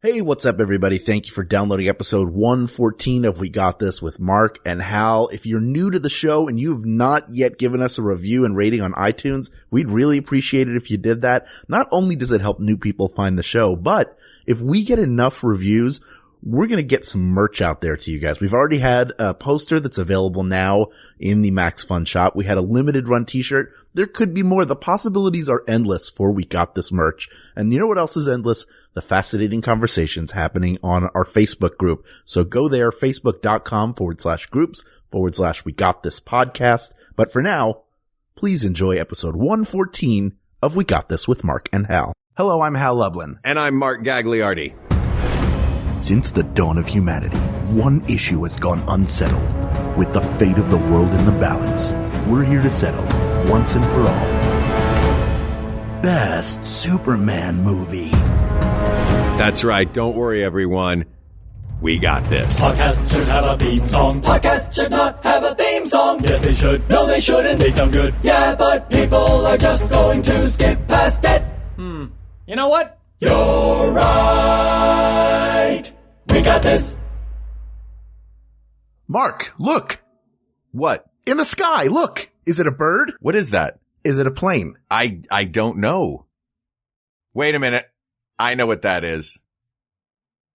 Hey, what's up, everybody? Thank you for downloading episode 114 of We Got This with Mark and Hal. If you're new to the show and you have not yet given us a review and rating on iTunes, we'd really appreciate it if you did that. Not only does it help new people find the show, but if we get enough reviews, we're going to get some merch out there to you guys. We've already had a poster that's available now in the Max Fun shop. We had a limited run t-shirt. There could be more. The possibilities are endless for We Got This merch. And you know what else is endless? The fascinating conversations happening on our Facebook group. So go there, facebook.com/groups/We Got This podcast. But for now, please enjoy episode 114 of We Got This with Mark and Hal. Hello, I'm Hal Lublin. And I'm Mark Gagliardi. Since the dawn of humanity, one issue has gone unsettled. With the fate of the world in the balance, we're here to settle, once and for all, best Superman movie. That's right. Don't worry, everyone. We got this. Podcast should have a theme song. Podcast should not have a theme song. Yes, they should. No, they shouldn't. They sound good. Yeah, but people are just going to skip past it. You know what? You're right. We got this. Mark, look. What? In the sky, look. Is it a bird? What is that? Is it a plane? I don't know. Wait a minute. I know what that is.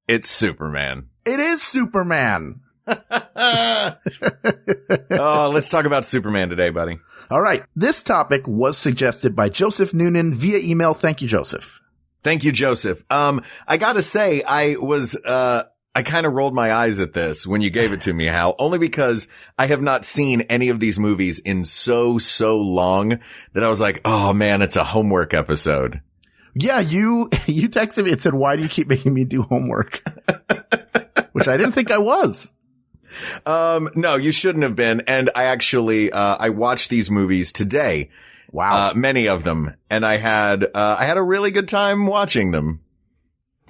It's Superman. It is Superman. Oh, let's talk about Superman today, buddy. All right. This topic was suggested by Joseph Noonan via email. Thank you, Joseph. Thank you, Joseph. I gotta say, I kind of rolled my eyes at this when you gave it to me, Hal, only because I have not seen any of these movies in so long that I was like, oh man, it's a homework episode. Yeah, you texted me and said, why do you keep making me do homework? Which I didn't think I was. No, you shouldn't have been. And I actually, I watched these movies today. Wow. Many of them. And I had a really good time watching them.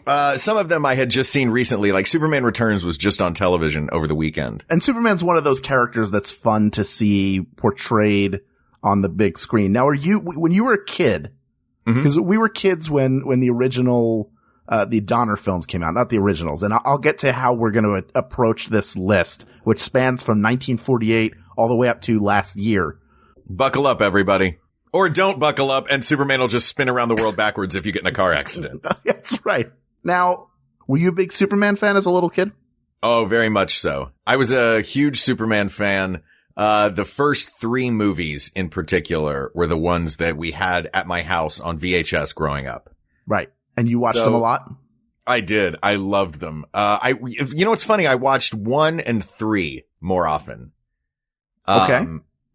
Some of them I had just seen recently, like Superman Returns was just on television over the weekend. And Superman's one of those characters that's fun to see portrayed on the big screen. Now, when you were a kid, because we were kids when the original, the Donner films came out, not the originals. And I'll get to how we're going to approach this list, which spans from 1948 all the way up to last year. Buckle up, everybody. Or don't buckle up and Superman will just spin around the world backwards if you get in a car accident. That's right. Now, were you a big Superman fan as a little kid? Oh, very much so. I was a huge Superman fan. The first three movies in particular were the ones that we had at my house on VHS growing up. Right. And you watched them a lot? I did. I loved them. You know what's funny? I watched 1 and 3 more often. Okay.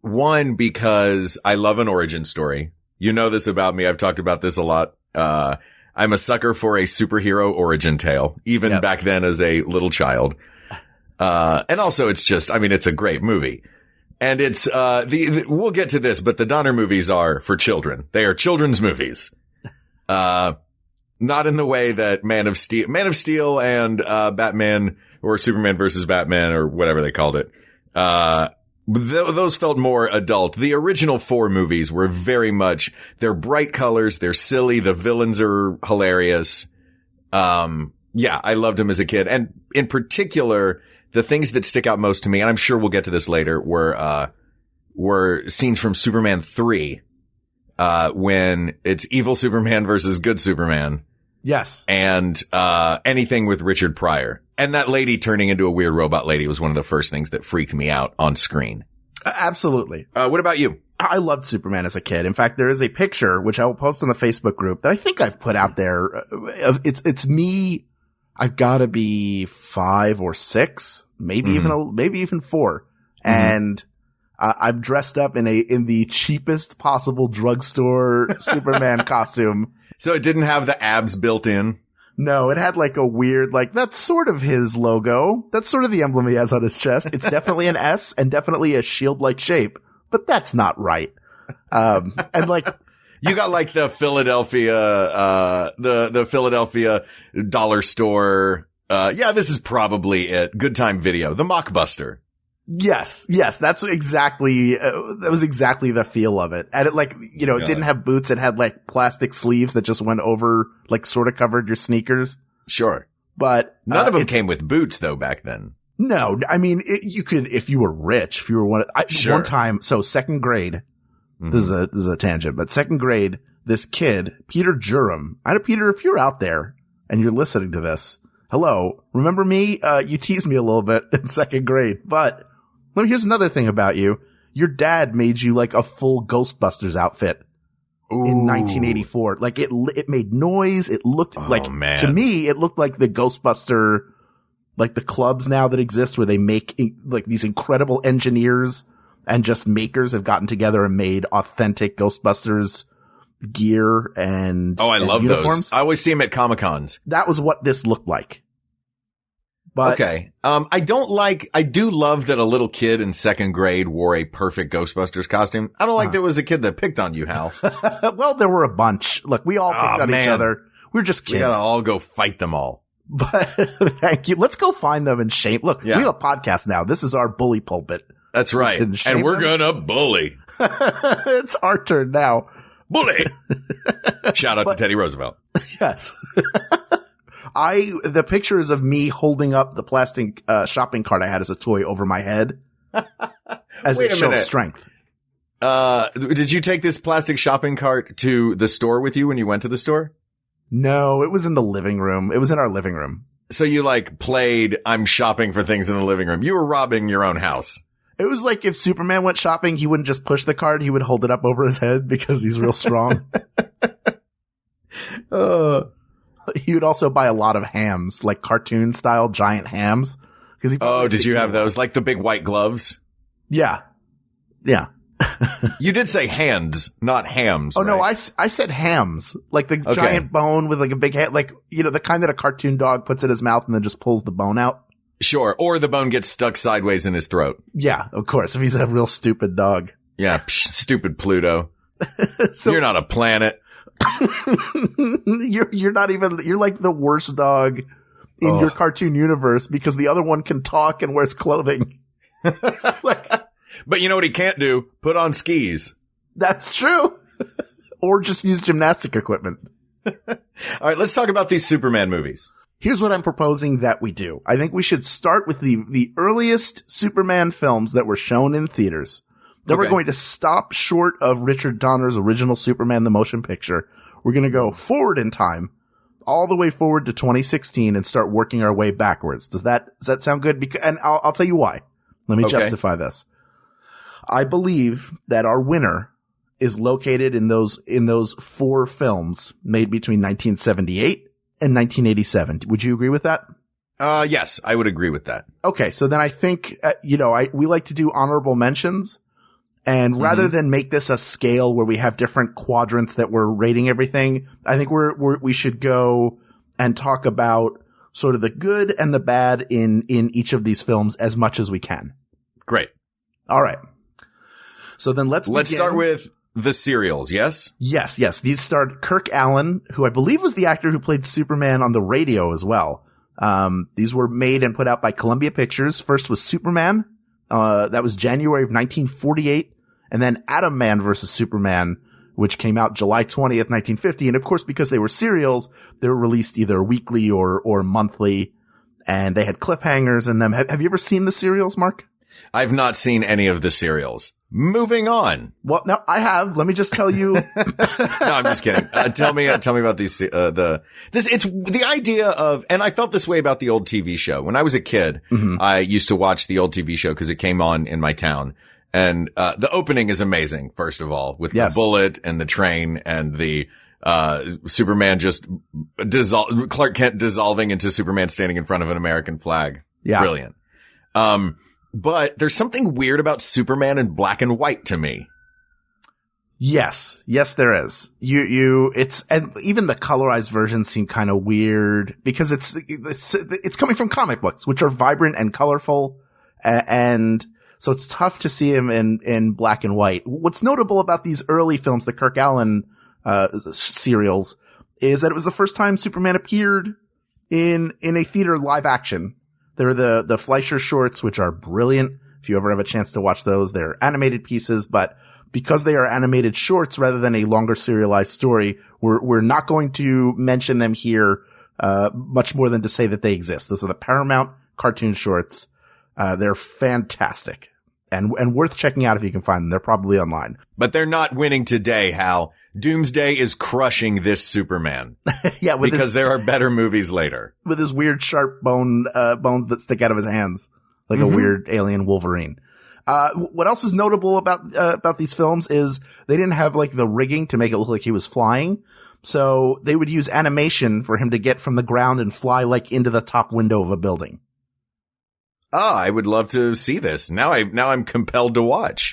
1, because I love an origin story. You know this about me. I've talked about this a lot. I'm a sucker for a superhero origin tale, even back then as a little child. And also it's just, I mean, it's a great movie. And it's, we'll get to this, but the Donner movies are for children. They are children's movies. Not in the way that Man of Steel and, Batman or Superman versus Batman or whatever they called it. Those felt more adult. The original 4 movies were very much, they're bright colors, they're silly, the villains are hilarious. Yeah, I loved them as a kid. And in particular, the things that stick out most to me, and I'm sure we'll get to this later, were scenes from Superman 3, when it's evil Superman versus good Superman. Yes. And, anything with Richard Pryor. And that lady turning into a weird robot lady was one of the first things that freaked me out on screen. Absolutely. What about you? I loved Superman as a kid. In fact, there is a picture, which I will post on the Facebook group, that I think I've put out there. It's me. I've got to be 5 or 6, maybe even 4. And I'm dressed up in the cheapest possible drugstore Superman costume. So it didn't have the abs built in? No, it had like a weird, like, that's sort of his logo. That's sort of the emblem he has on his chest. It's definitely an S and definitely a shield-like shape, but that's not right. And like, you got like the Philadelphia, the Philadelphia dollar store. Yeah, this is probably it. Good Time Video, the Mockbuster. Yes, that's exactly, that was exactly the feel of it. And it like, you know, it didn't have boots. It had like plastic sleeves that just went over, like sort of covered your sneakers. Sure. But none of them came with boots though back then. No, I mean, you could, if you were rich, if you were Sure. one time, so second grade, this is a tangent, but second grade, this kid, Peter Jerem, Peter, if you're out there and you're listening to this, hello, remember me? You teased me a little bit in second grade, but here's another thing about you. Your dad made you like a full Ghostbusters outfit. Ooh. In 1984. Like it made noise. It looked man. To me, it looked like the Ghostbuster, like the clubs now that exist where they make like these incredible engineers and just makers have gotten together and made authentic Ghostbusters gear and I love uniforms. those. I always see them at Comic-Cons. That was what this looked like. But okay. I do love that a little kid in second grade wore a perfect Ghostbusters costume. I don't like there was a kid that picked on you, Hal. well, there were a bunch. Look, we all picked on each other. We're just kids. We gotta all go fight them all. But thank you. Let's go find them and shame. Look, we have a podcast now. This is our bully pulpit. That's right. And we're gonna bully. It's our turn now. Bully. Shout out to Teddy Roosevelt. Yes. The pictures of me holding up the plastic shopping cart I had as a toy over my head as it shows strength. Did you take this plastic shopping cart to the store with you when you went to the store? No, it was in the living room. It was in our living room. So you played I'm shopping for things in the living room. You were robbing your own house. It was like if Superman went shopping, he wouldn't just push the cart. He would hold it up over his head because he's real strong. He would also buy a lot of hams, like cartoon style giant hams. Did you have those? Like the big white gloves? Yeah. Yeah. You did say hands, not hams. Oh, right? no, I said hams. Like the giant bone with like a big head, like, the kind that a cartoon dog puts in his mouth and then just pulls the bone out. Sure. Or the bone gets stuck sideways in his throat. Yeah, of course. If he's a real stupid dog. Yeah. Stupid Pluto. So, you're not a planet. You're not even, you're like the worst dog in your cartoon universe because the other one can talk and wears clothing. But you know what he can't do? Put on skis. That's true. Or just use gymnastic equipment. All right, let's talk about these Superman movies. Here's what I'm proposing that we do. I think we should start with the earliest Superman films that were shown in theaters. Then we're going to stop short of Richard Donner's original Superman the motion picture. We're going to go forward in time, all the way forward to 2016 and start working our way backwards. Does that sound good? And I'll tell you why. Let me justify this. I believe that our winner is located in those four films made between 1978 and 1987. Would you agree with that? Yes, I would agree with that. Okay. So then I think, we like to do honorable mentions. And rather than make this a scale where we have different quadrants that we're rating everything, I think we should go and talk about sort of the good and the bad in each of these films as much as we can. Great. All right. So then let's start with the serials. Yes. Yes. These starred Kirk Alyn, who I believe was the actor who played Superman on the radio as well. These were made and put out by Columbia Pictures. First was Superman. That was January of 1948. And then Atom Man versus Superman, which came out July 20th, 1950. And of course, because they were serials, they were released either weekly or monthly, and they had cliffhangers in them. Have you ever seen the serials, Mark? I've not seen any of the serials. Moving on. Well, no, I have. Let me just tell you. No, I'm just kidding. Tell me about these, it's the idea of, and I felt this way about the old TV show. When I was a kid, I used to watch the old TV show because it came on in my town. And, the opening is amazing, first of all, with the bullet and the train and the, Superman just Clark Kent dissolving into Superman standing in front of an American flag. Yeah. Brilliant. But there's something weird about Superman in black and white to me. Yes, there is. And even the colorized versions seem kind of weird because it's coming from comic books, which are vibrant and colorful. And so it's tough to see him in black and white. What's notable about these early films, the Kirk Alyn, serials, is that it was the first time Superman appeared in a theater live action. There are the Fleischer shorts, which are brilliant. If you ever have a chance to watch those, they're animated pieces, but because they are animated shorts rather than a longer serialized story, we're not going to mention them here. much more than to say that they exist. Those are the Paramount cartoon shorts. They're fantastic and worth checking out if you can find them. They're probably online. But they're not winning today, Hal. Doomsday is crushing this Superman. Yeah, because there are better movies later. With his weird sharp bones that stick out of his hands, like a weird alien Wolverine. What else is notable about these films is they didn't have like the rigging to make it look like he was flying. So they would use animation for him to get from the ground and fly like into the top window of a building. I would love to see this. Now I'm compelled to watch.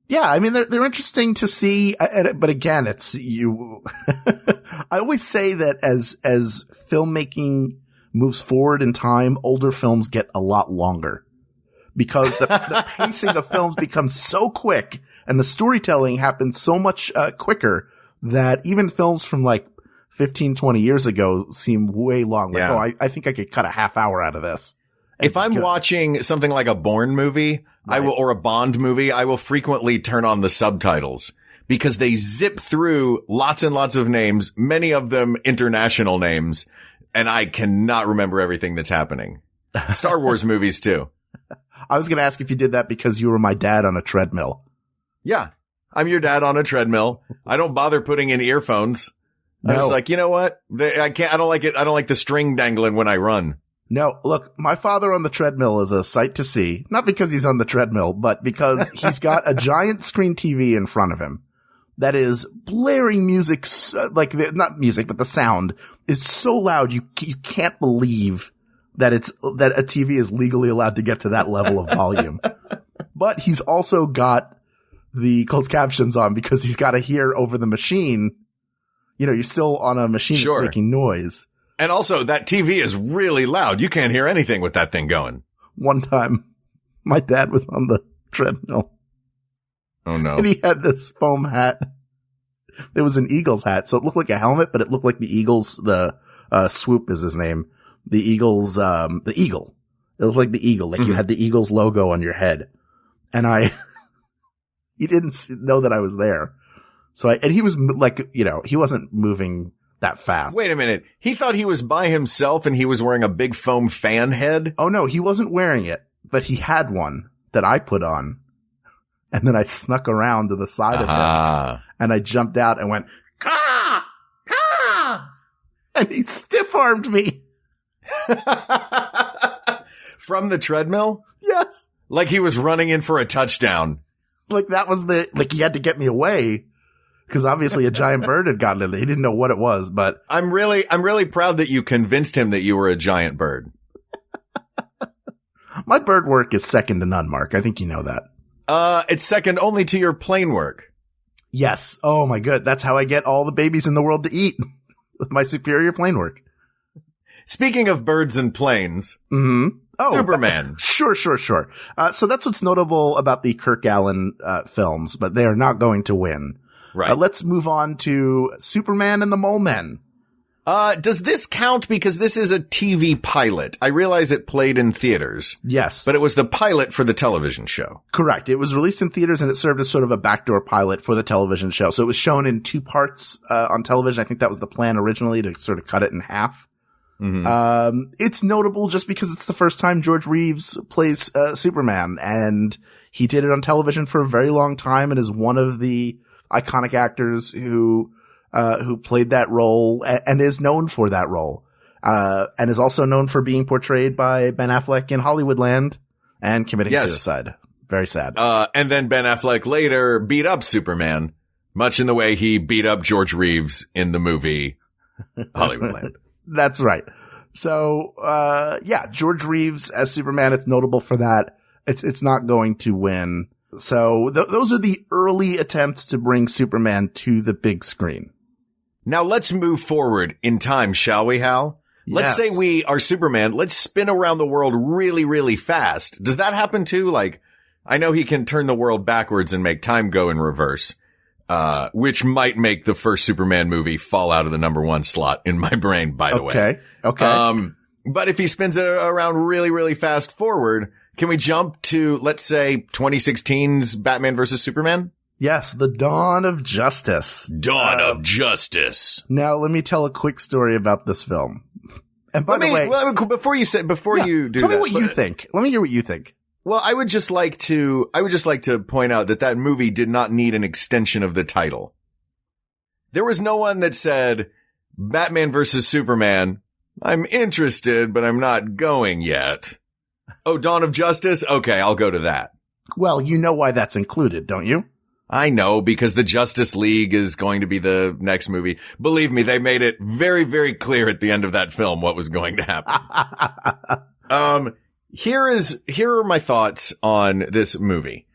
Yeah, I mean, they're interesting to see, but again, it's you. I always say that as filmmaking moves forward in time, older films get a lot longer because the pacing of films becomes so quick and the storytelling happens so much quicker that even films from like 15, 20 years ago seem way long. Like, Yeah. I think I could cut a half hour out of this. If I'm watching something like a Bourne movie, or a Bond movie, I will frequently turn on the subtitles because they zip through lots and lots of names, many of them international names, and I cannot remember everything that's happening. Star Wars movies too. I was going to ask if you did that because you were my dad on a treadmill. Yeah. I'm your dad on a treadmill. I don't bother putting in earphones. I was like, you know what? I don't like it. I don't like the string dangling when I run. No, look, my father on the treadmill is a sight to see. Not because he's on the treadmill, but because he's got a giant screen TV in front of him that is blaring music, not music, but the sound is so loud you can't believe that that a TV is legally allowed to get to that level of volume. But he's also got the closed captions on because he's got to hear over the machine. You know, you're still on a machine that's making noise. And also, that TV is really loud. You can't hear anything with that thing going. One time, my dad was on the treadmill. Oh, no. And he had this foam hat. It was an Eagles hat, so it looked like a helmet, but it looked like the Eagles, Swoop is his name. The Eagles, the Eagle. It looked like the Eagle, like you had the Eagles logo on your head. And he didn't know that I was there. So and he was like, you know, he wasn't moving that fast. Wait a minute. He thought he was by himself and he was wearing a big foam fan head? Oh no, he wasn't wearing it, but he had one that I put on. And then I snuck around to the side of him and I jumped out and went, "Caw! Caw!" And he stiff-armed me. From the treadmill? Yes. Like he was running in for a touchdown. Like that was he had to get me away. Because obviously a giant bird had gotten it. He didn't know what it was, but I'm really proud that you convinced him that you were a giant bird. My bird work is second to none, Mark. I think you know that. It's second only to your plane work. Yes. Oh my god. That's how I get all the babies in the world to eat. With my superior plane work. Speaking of birds and planes. Mm-hmm. Oh, Superman. Sure. So that's what's notable about the Kirk Alyn films, but they are not going to win. Right. Let's move on to Superman and the Mole Men. Does this count because this is a TV pilot? I realize it played in theaters. Yes. But it was the pilot for the television show. Correct. It was released in theaters and it served as sort of a backdoor pilot for the television show. So it was shown in 2 parts, on television. I think that was the plan originally, to sort of cut it in half. Mm-hmm. It's notable just because it's the first time George Reeves plays, Superman, and he did it on television for a very long time and is one of the iconic actors who played that role and is known for that role. And is also known for being portrayed by Ben Affleck in Hollywoodland and committing suicide. Very sad. And then Ben Affleck later beat up Superman, much in the way he beat up George Reeves in the movie Hollywoodland. That's right. So, George Reeves as Superman, it's notable for that. It's not going to win. So those are the early attempts to bring Superman to the big screen. Now let's move forward in time, shall we, Hal? Yes. Let's say we are Superman. Let's spin around the world really, really fast. Does that happen too? Like, I know he can turn the world backwards and make time go in reverse, which might make the first Superman movie fall out of the #1 slot in my brain, by the way. Okay. But if he spins it around really, really fast forward, can we jump to, let's say, 2016's Batman versus Superman? Yes, The Dawn of Justice. Dawn of Justice. Now, let me tell a quick story about this film. And by the way, before you do tell that, me what you think. Let me hear what you think. Well, I would just like to point out that movie did not need an extension of the title. There was no one that said Batman versus Superman. I'm interested, but I'm not going yet. Oh, Dawn of Justice? Okay, I'll go to that. Well, you know why that's included, don't you? I know, because the Justice League is going to be the next movie. Believe me, they made it very, very clear at the end of that film what was going to happen. Here are my thoughts on this movie.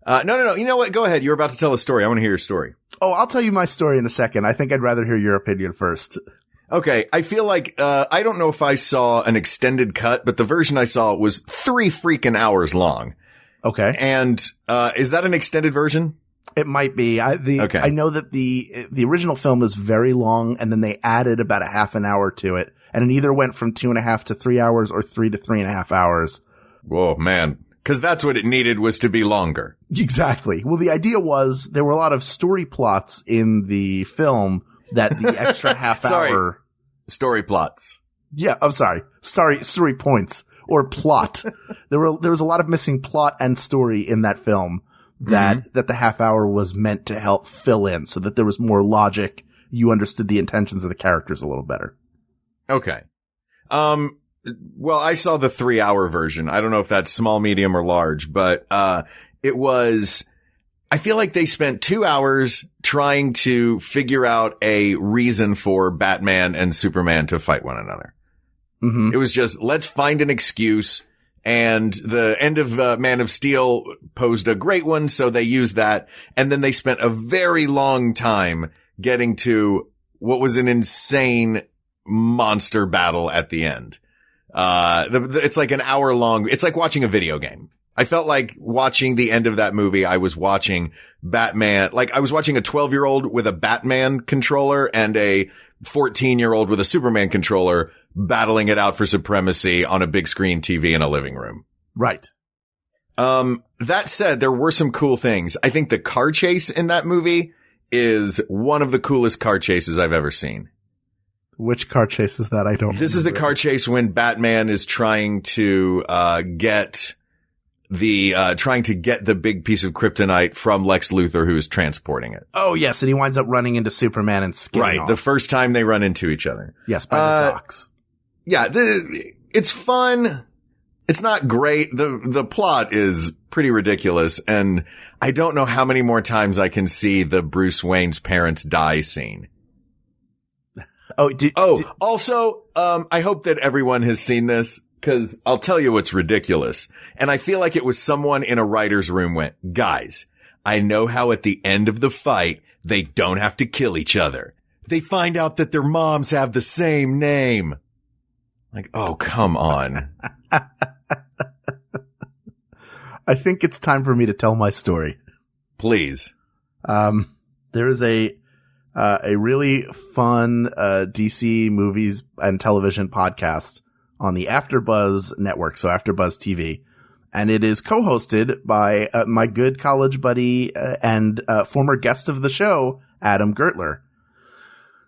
No. You know what? Go ahead. You were about to tell a story. I want to hear your story. Oh, I'll tell you my story in a second. I think I'd rather hear your opinion first. Okay. I feel like, I don't know if I saw an extended cut, but the version I saw was 3 freaking hours long. Okay. And, is that an extended version? It might be. I know that the original film is very long, and then they added about a half an hour to it, and it either went from 2.5 to 3 hours or 3 to 3.5 hours. Whoa, man. Cause that's what it needed, was to be longer. Exactly. Well, the idea was there were a lot of story plots in the film that the extra half hour. Story plots. Yeah. I'm sorry. Story points or plot. There was a lot of missing plot and story in that film. That the half hour was meant to help fill in so that there was more logic. You understood the intentions of the characters a little better. Okay. Well, I saw the 3-hour version. I don't know if that's small, medium, or large, but, I feel like they spent 2 hours trying to figure out a reason for Batman and Superman to fight one another. Mm-hmm. It was just, let's find an excuse. And the end of Man of Steel posed a great one, so they used that. And then they spent a very long time getting to what was an insane monster battle at the end. It's like an hour long. It's like watching a video game. I felt like watching the end of that movie. I was watching Batman, like I was watching a 12-year-old with a Batman controller and a 14-year-old with a Superman controller battling it out for supremacy on a big screen TV in a living room. Right. That said, there were some cool things. I think the car chase in that movie is one of the coolest car chases I've ever seen. Which car chase is that? I don't. This is the car chase when Batman is trying to get the big piece of kryptonite from Lex Luthor, who is transporting it. Oh, yes. And he winds up running into Superman and skidding off. The first time they run into each other. Yes, by the docks. Yeah, it's fun. It's not great. The plot is pretty ridiculous. And I don't know how many more times I can see the Bruce Wayne's parents die scene. Also, I hope that everyone has seen this, because I'll tell you what's ridiculous. And I feel like it was someone in a writer's room went, guys, I know how at the end of the fight, they don't have to kill each other. They find out that their moms have the same name. Like, oh, come on. I think it's time for me to tell my story. Please. There is a really fun, DC movies and television podcast on the AfterBuzz network. So AfterBuzz TV. And it is co-hosted by my good college buddy and former guest of the show, Adam Gertler.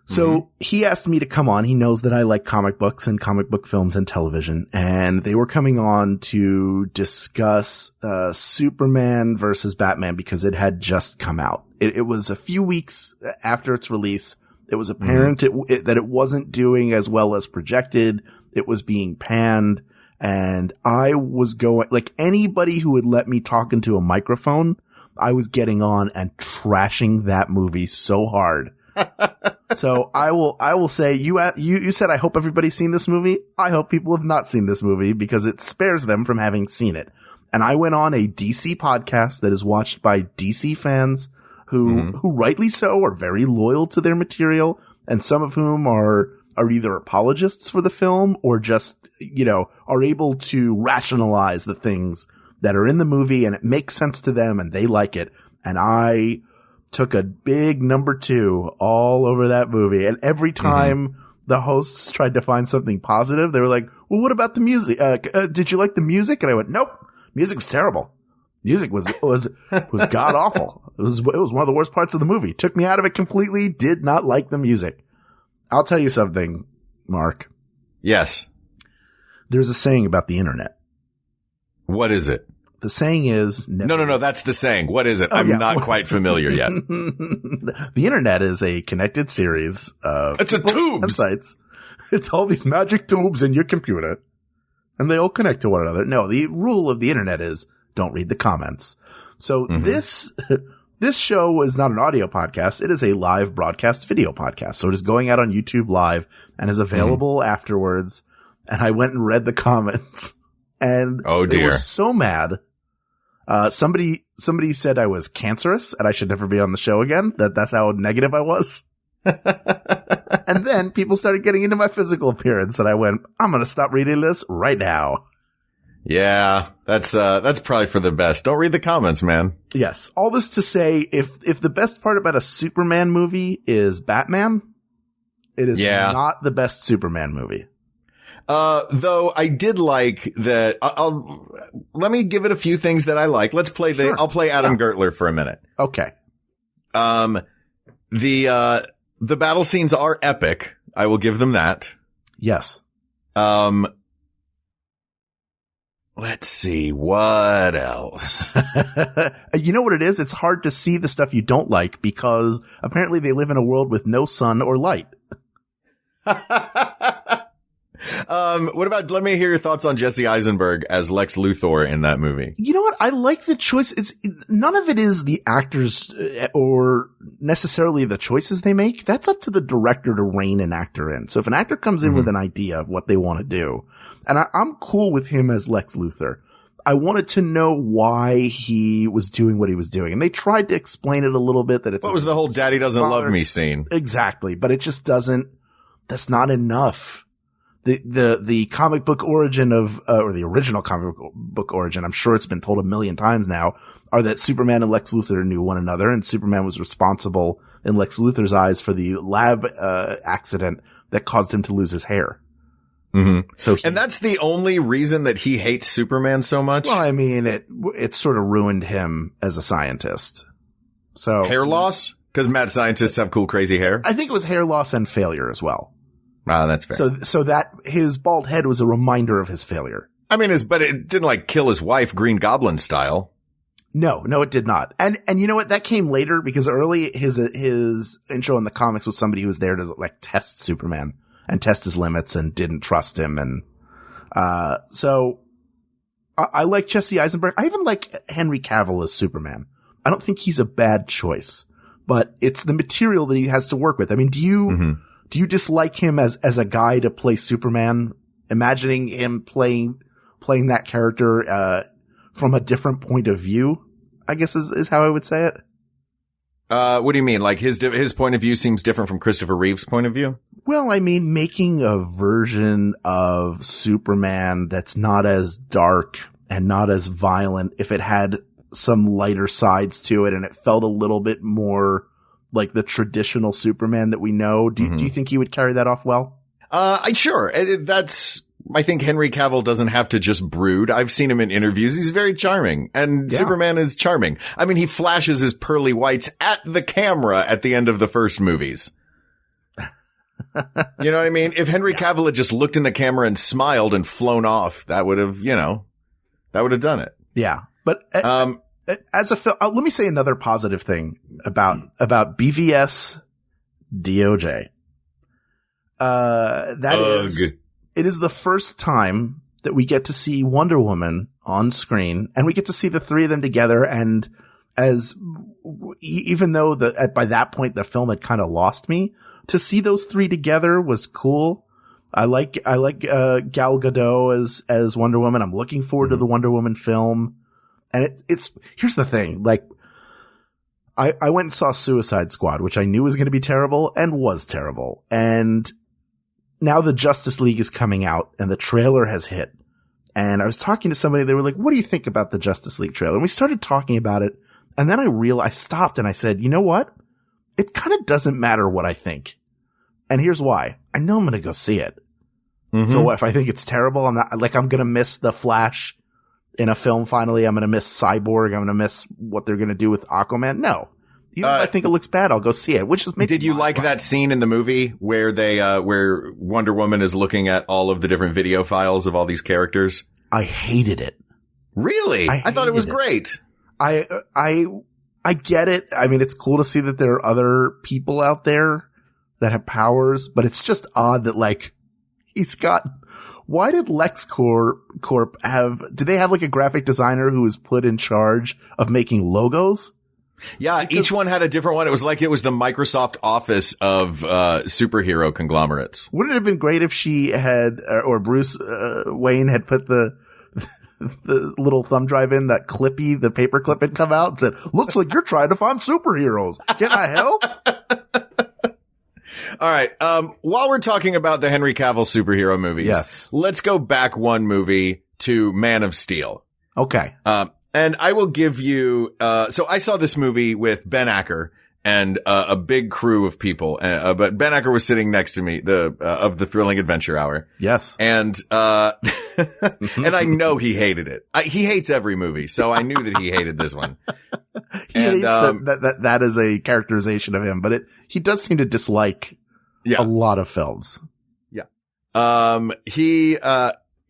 So he asked me to come on. He knows that I like comic books and comic book films and television. And they were coming on to discuss Superman versus Batman because it had just come out. It was a few weeks after its release. It was apparent that it wasn't doing as well as projected. It was being panned. And I was going, like anybody who would let me talk into a microphone, I was getting on and trashing that movie so hard. So I will say you said, I hope everybody's seen this movie. I hope people have not seen this movie because it spares them from having seen it. And I went on a DC podcast that is watched by DC fans who rightly so are very loyal to their material. And some of whom are either apologists for the film or just, are able to rationalize the things that are in the movie and it makes sense to them and they like it. And I took a big number 2 all over that movie. And every time the hosts tried to find something positive, they were like, well, what about the music? Did you like the music? And I went, nope, music was terrible. Music was god awful. It was one of the worst parts of the movie. Took me out of it completely. Did not like the music. I'll tell you something, Mark. Yes. There's a saying about the internet. What is it? The saying is... No. That's the saying. What is it? I'm not quite familiar yet. The internet is a connected series of... It's a tubes! Websites. It's all these magic tubes in your computer. And they all connect to one another. No, the rule of the internet is don't read the comments. So this show is not an audio podcast. It is a live broadcast video podcast. So it is going out on YouTube live and is available afterwards. And I went and read the comments. And they were so mad. Somebody said I was cancerous and I should never be on the show again. That's how negative I was. And then people started getting into my physical appearance and I went, I'm going to stop reading this right now. Yeah, that's probably for the best. Don't read the comments, man. Yes. All this to say, if the best part about a Superman movie is Batman, it is not the best Superman movie. Though I did like that. Let me give it a few things that I like. Let's play I'll play Adam Gertler for a minute. Okay. The battle scenes are epic. I will give them that. Yes. Let's see. What else? You know what it is? It's hard to see the stuff you don't like because apparently they live in a world with no sun or light. What about, let me hear your thoughts on Jesse Eisenberg as Lex Luthor in that movie. You know what? I like the choice. None of it is the actors or necessarily the choices they make. That's up to the director to rein an actor in. So if an actor comes in with an idea of what they want to do, and I'm cool with him as Lex Luthor. I wanted to know why he was doing what he was doing. And they tried to explain it a little bit that it's... What was the whole daddy doesn't love me scene? Exactly. But it just doesn't, that's not enough. The comic book origin of, or the original comic book origin, I'm sure it's been told a million times now, are that Superman and Lex Luthor knew one another and Superman was responsible in Lex Luthor's eyes for the lab, accident that caused him to lose his hair. So and that's the only reason that he hates Superman so much? Well, I mean, it sort of ruined him as a scientist. So hair loss? Because mad scientists have cool, crazy hair? I think it was hair loss and failure as well. Ah, that's fair. So that his bald head was a reminder of his failure. I mean, but it didn't like kill his wife Green Goblin style. No, it did not. And you know what? That came later because early his intro in the comics was somebody who was there to like test Superman and test his limits and didn't trust him. And, so I like Jesse Eisenberg. I even like Henry Cavill as Superman. I don't think he's a bad choice, but it's the material that he has to work with. I mean, do you dislike him as a guy to play Superman? Imagining him playing that character, from a different point of view, I guess is how I would say it. What do you mean? Like his point of view seems different from Christopher Reeve's point of view? Well, I mean, making a version of Superman that's not as dark and not as violent, if it had some lighter sides to it and it felt a little bit more like the traditional Superman that we know, do you think he would carry that off well? Sure. I think Henry Cavill doesn't have to just brood. I've seen him in interviews. He's very charming and Superman is charming. I mean, he flashes his pearly whites at the camera at the end of the first movies. You know what I mean? If Henry Cavill had just looked in the camera and smiled and flown off, that would have done it. Yeah. But, as a film, let me say another positive thing about BVS DOJ. It is the first time that we get to see Wonder Woman on screen and we get to see the three of them together. And even though by that point the film had kind of lost me, to see those three together was cool. I like Gal Gadot as Wonder Woman. I'm looking forward to the Wonder Woman film. And here's the thing, like, I went and saw Suicide Squad, which I knew was going to be terrible and was terrible. And now the Justice League is coming out and the trailer has hit. And I was talking to somebody, they were like, what do you think about the Justice League trailer? And we started talking about it. And then I stopped and I said, you know what? It kind of doesn't matter what I think. And here's why. I know I'm going to go see it. So if I think it's terrible, I'm going to miss the Flash in a film finally, I'm going to miss Cyborg. I'm going to miss what they're going to do with Aquaman. No. Even if I think it looks bad, I'll go see it, which is maybe. Did you like that scene in the movie where where Wonder Woman is looking at all of the different video files of all these characters? I hated it. Really? I thought it was great. I get it. I mean, it's cool to see that there are other people out there that have powers, but it's just odd that like why did LexCorp did they have like a graphic designer who was put in charge of making logos? Yeah, each one had a different one. It was like it was the Microsoft Office of superhero conglomerates. Wouldn't it have been great if she had, or Bruce Wayne had put the little thumb drive in that the paper clip had come out and said, "Looks like you're trying to find superheroes. Can I help?" All right. While we're talking about the Henry Cavill superhero movies, yes, let's go back one movie to Man of Steel. Okay. And I will give you, so I saw this movie with Ben Acker and, a big crew of people. But Ben Acker was sitting next to me, of the Thrilling Adventure Hour. Yes. And, and I know he hated it. He hates every movie. So I knew that he hated this one. He hates that is a characterization of him, but he does seem to dislike a lot of films. Yeah.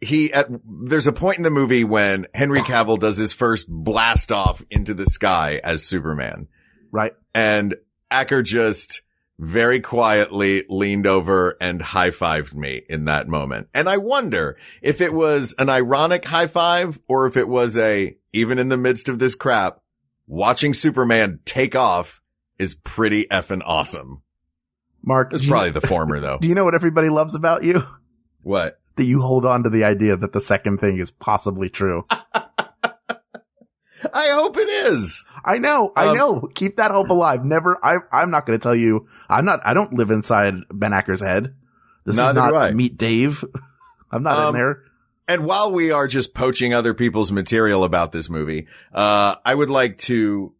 There's a point in the movie when Henry Cavill does his first blast off into the sky as Superman. Right. And Acker just very quietly leaned over and high-fived me in that moment. And I wonder if it was an ironic high five or if it was even in the midst of this crap, watching Superman take off is pretty effing awesome. Mark. It's probably the former though. Do you know what everybody loves about you? What? That you hold on to the idea that the second thing is possibly true. I hope it is. I know. Keep that hope alive. I'm not going to tell you. I don't live inside Ben Acker's head. This is not Meet Dave. I'm not in there. And while we are just poaching other people's material about this movie, I would like to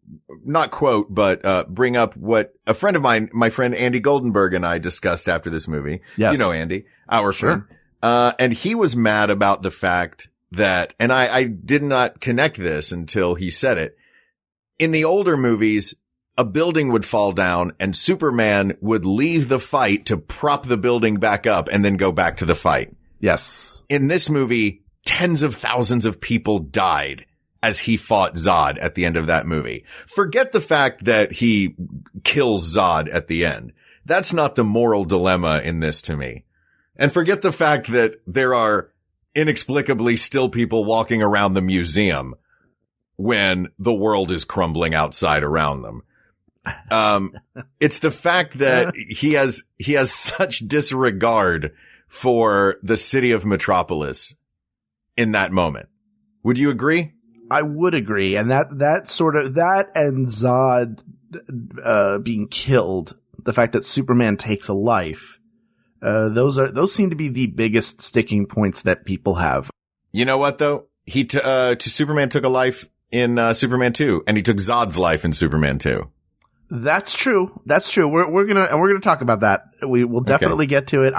not quote, but, bring up what a friend of mine, my friend Andy Goldenberg and I discussed after this movie. Yes. You know, Andy, our friend. And he was mad about the fact that, and I did not connect this until he said it. In the older movies, a building would fall down and Superman would leave the fight to prop the building back up and then go back to the fight. Yes. In this movie, tens of thousands of people died as he fought Zod at the end of that movie. Forget the fact that he kills Zod at the end. That's not the moral dilemma in this to me. And forget the fact that there are inexplicably still people walking around the museum when the world is crumbling outside around them. It's the fact that he has such disregard for the city of Metropolis in that moment. Would you agree? I would agree. And that and Zod, being killed, the fact that Superman takes a life, those seem to be the biggest sticking points that people have. You know what though? Superman took a life in, Superman 2, and he took Zod's life in Superman 2. That's true. That's true. We're gonna talk about that. We will definitely get to it.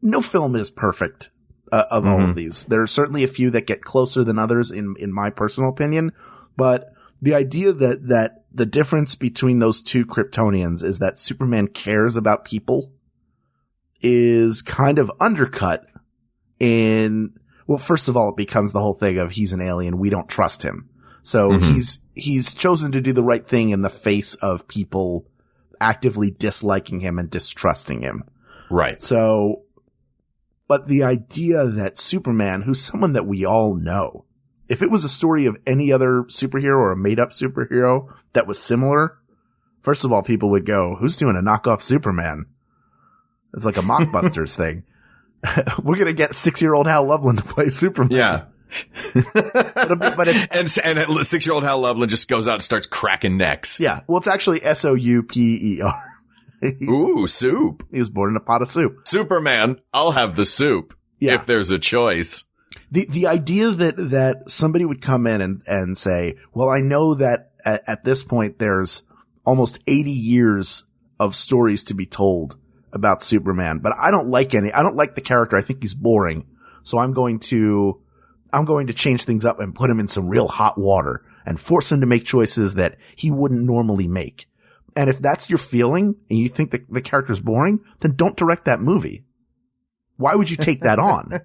No film is perfect, of all of these. There are certainly a few that get closer than others in my personal opinion, but the idea that the difference between those two Kryptonians is that Superman cares about people is kind of undercut well, first of all, it becomes the whole thing of he's an alien. We don't trust him. So he's chosen to do the right thing in the face of people actively disliking him and distrusting him. Right. So, but the idea that Superman, who's someone that we all know, if it was a story of any other superhero or a made up superhero that was similar, first of all, people would go, who's doing a knockoff Superman? It's like a Mockbusters thing. We're going to get 6-year-old Hal Loveland to play Superman. Yeah. but it's, and 6-year-old Hal Loveland just goes out and starts cracking necks. Yeah. Well, it's actually Souper. Ooh, soup. He was born in a pot of soup. Superman, I'll have the soup. Yeah. If there's a choice. The idea that somebody would come in and say, well, I know that at this point there's almost 80 years of stories to be told about Superman, but I don't like the character. I think he's boring. So I'm going to I'm going to change things up and put him in some real hot water and force him to make choices that he wouldn't normally make. And if that's your feeling and you think the character's boring, then don't direct that movie. Why would you take that on?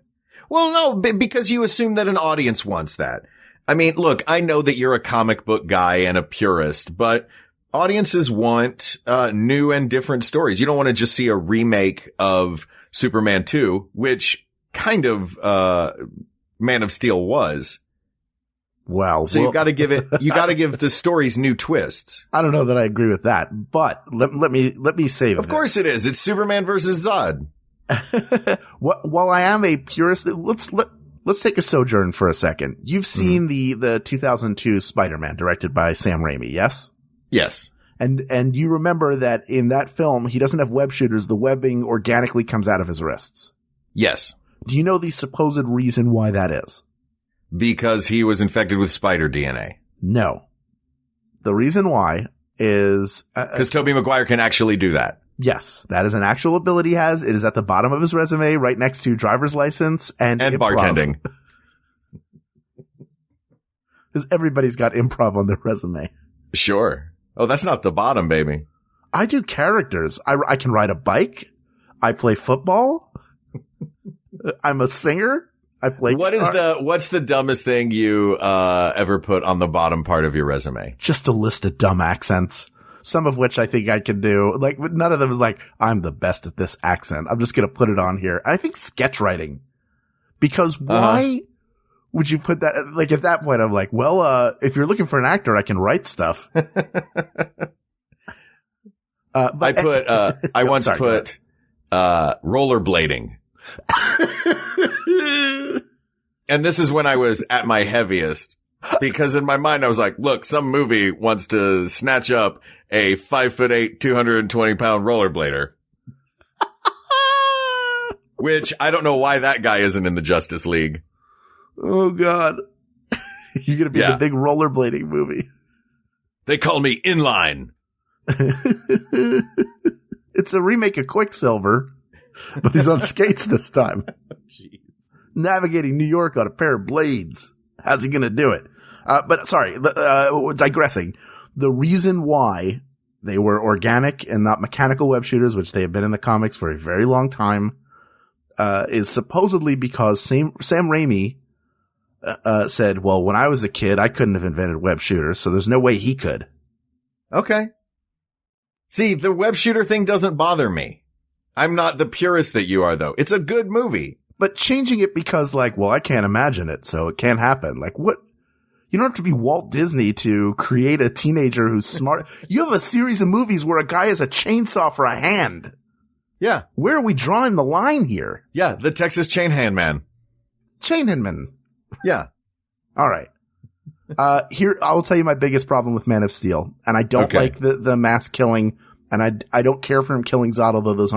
Well, no, because you assume that an audience wants that. I mean, look, I know that you're a comic book guy and a purist, but audiences want new and different stories. You don't want to just see a remake of Superman 2, which kind of Man of Steel was. Well, so you got to give the stories new twists. I don't know that I agree with that, but let me save it. Of course it is. It's Superman versus Zod. While I am a purist, let's take a sojourn for a second. You've seen the 2002 Spider-Man directed by Sam Raimi, yes? Yes. And you remember that in that film, he doesn't have web shooters. The webbing organically comes out of his wrists. Yes. Do you know the supposed reason why that is? Because he was infected with spider DNA. No. The reason why is... Because Tobey Maguire can actually do that. Yes, that is an actual ability he has. It is at the bottom of his resume, right next to driver's license and bartending. Because everybody's got improv on their resume. Sure. Oh, that's not the bottom, baby. I do characters. I can ride a bike. I play football. I'm a singer. I play. What's the dumbest thing you ever put on the bottom part of your resume? Just a list of dumb accents. Some of which I think I can do. Like, none of them is like, I'm the best at this accent. I'm just going to put it on here. I think sketch writing. Because why would you put that? Like, at that point, I'm like, well, if you're looking for an actor, I can write stuff. I once put rollerblading. And this is when I was at my heaviest. Because in my mind, I was like, look, some movie wants to snatch up a 5'8", 220-pound rollerblader. Which I don't know why that guy isn't in the Justice League. Oh, God. You're going to be in the big rollerblading movie. They call me Inline. It's a remake of Quicksilver, but he's on skates this time. Jeez. Navigating New York on a pair of blades. How's he going to do it? But sorry, digressing. The reason why they were organic and not mechanical web shooters, which they have been in the comics for a very long time, is supposedly because Sam Raimi said, well, when I was a kid, I couldn't have invented web shooters, so there's no way he could. Okay. See, the web shooter thing doesn't bother me. I'm not the purist that you are, though. It's a good movie. But changing it because, like, well, I can't imagine it, so it can't happen. Like, what? You don't have to be Walt Disney to create a teenager who's smart. You have a series of movies where a guy has a chainsaw for a hand. Yeah. Where are we drawing the line here? Yeah, the Texas Chain Hand Man. Chain Hand Man. Yeah. All right. Here, I will tell you my biggest problem with Man of Steel. And I don't like the mass killing, and I don't care for him killing Zod, although those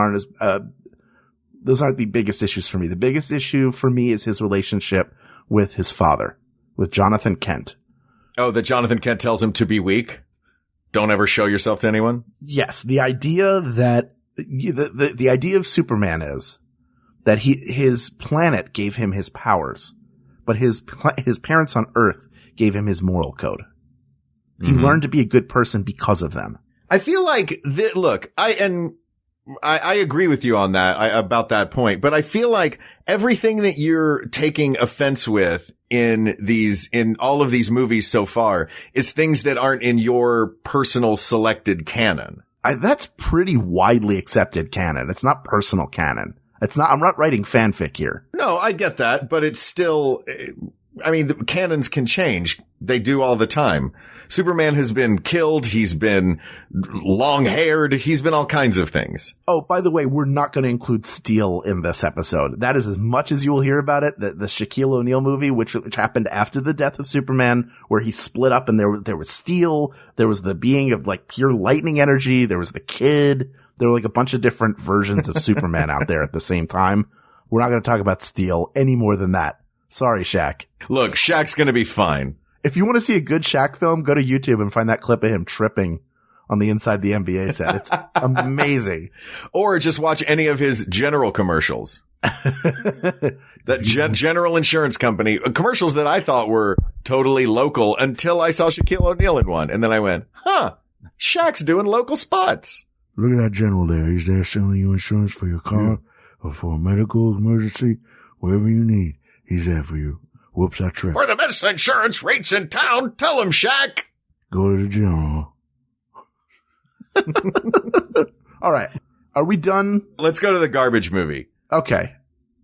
aren't the biggest issues for me. The biggest issue for me is his relationship with his father, with Jonathan Kent. Oh, that Jonathan Kent tells him to be weak? Don't ever show yourself to anyone? Yes. The idea that, the idea of Superman is that his planet gave him his powers, but his parents on Earth gave him his moral code. He learned to be a good person because of them. I feel like look, I agree with you on that, about that point, but I feel like everything that you're taking offense with in all of these movies so far is things that aren't in your personal selected canon. That's pretty widely accepted canon. It's not personal canon. I'm not writing fanfic here. No, I get that, but it's still, I mean, the canons can change. They do all the time. Superman has been killed. He's been long-haired. He's been all kinds of things. Oh, by the way, we're not going to include Steel in this episode. That is as much as you will hear about it. The Shaquille O'Neal movie, which happened after the death of Superman, where he split up and there was Steel. There was the being of like pure lightning energy. There was the kid. There were like a bunch of different versions of Superman out there at the same time. We're not going to talk about Steel any more than that. Sorry, Shaq. Look, Shaq's going to be fine. If you want to see a good Shaq film, go to YouTube and find that clip of him tripping on the Inside the NBA set. It's amazing. Or just watch any of his general commercials. That General Insurance Company, commercials that I thought were totally local until I saw Shaquille O'Neal in one. And then I went, Shaq's doing local spots. Look at that general there. He's there selling you insurance for your car or for a medical emergency, whatever you need. He's there for you. Whoops, I tripped. For the best insurance rates in town, tell him, Shaq. Go to the general. All right. Are we done? Let's go to the garbage movie. Okay.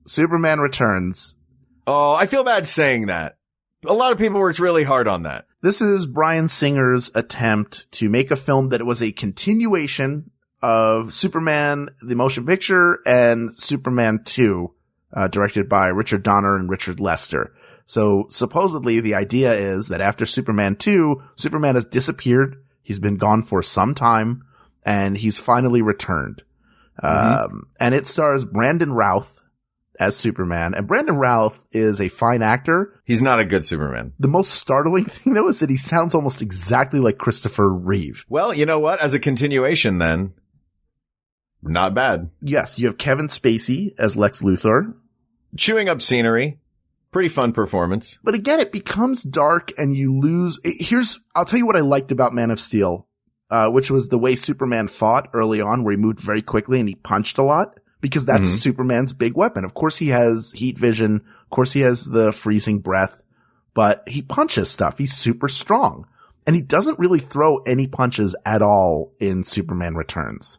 Superman Returns. Oh, I feel bad saying that. A lot of people worked really hard on that. This is Bryan Singer's attempt to make a film that was a continuation of Superman, the motion picture, and Superman 2, directed by Richard Donner and Richard Lester. So supposedly the idea is that after Superman 2, Superman has disappeared. He's been gone for some time and he's finally returned. And it stars Brandon Routh as Superman, and Brandon Routh is a fine actor. He's not a good Superman. The most startling thing though is that he sounds almost exactly like Christopher Reeve. Well, you know what? As a continuation then, not bad. Yes, you have Kevin Spacey as Lex Luthor. Chewing up scenery. Pretty fun performance. But again, it becomes dark and you lose. I'll tell you what I liked about Man of Steel, which was the way Superman fought early on, where he moved very quickly and he punched a lot, because that's Superman's big weapon. Of course, he has heat vision. Of course, he has the freezing breath, but he punches stuff. He's super strong, and he doesn't really throw any punches at all in Superman Returns.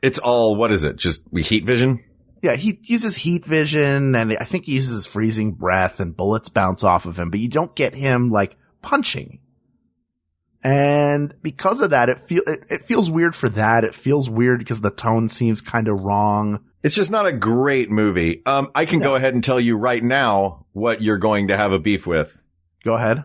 It's all, what is it? Just heat vision? Yeah, he uses heat vision, and I think he uses freezing breath, and bullets bounce off of him, but you don't get him, like, punching. And because of that, it feels weird for that. It feels weird because the tone seems kind of wrong. It's just not a great movie. I can go ahead and tell you right now what you're going to have a beef with. Go ahead.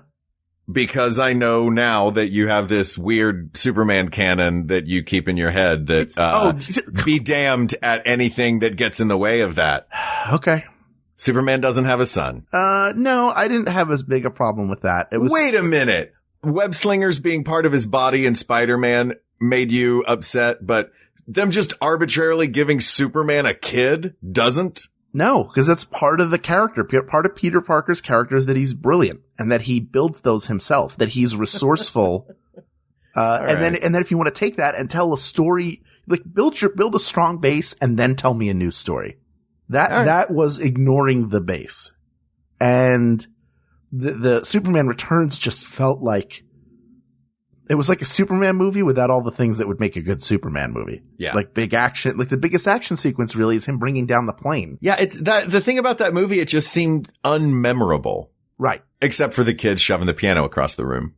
Because I know now that you have this weird Superman canon that you keep in your head that, be damned at anything that gets in the way of that. Okay. Superman doesn't have a son. No, I didn't have as big a problem with that. Wait a minute. Web slingers being part of his body in Spider-Man made you upset, but them just arbitrarily giving Superman a kid doesn't? No, because that's part of the character. Part of Peter Parker's character is that he's brilliant and that he builds those himself, that he's resourceful. And then if you want to take that and tell a story, like build a strong base and then tell me a new story. That was ignoring the base. And the Superman Returns just felt like it was like a Superman movie without all the things that would make a good Superman movie. Yeah. Like big action, like the biggest action sequence really is him bringing down the plane. Yeah, it's the thing about that movie, it just seemed unmemorable. Right. Except for the kids shoving the piano across the room.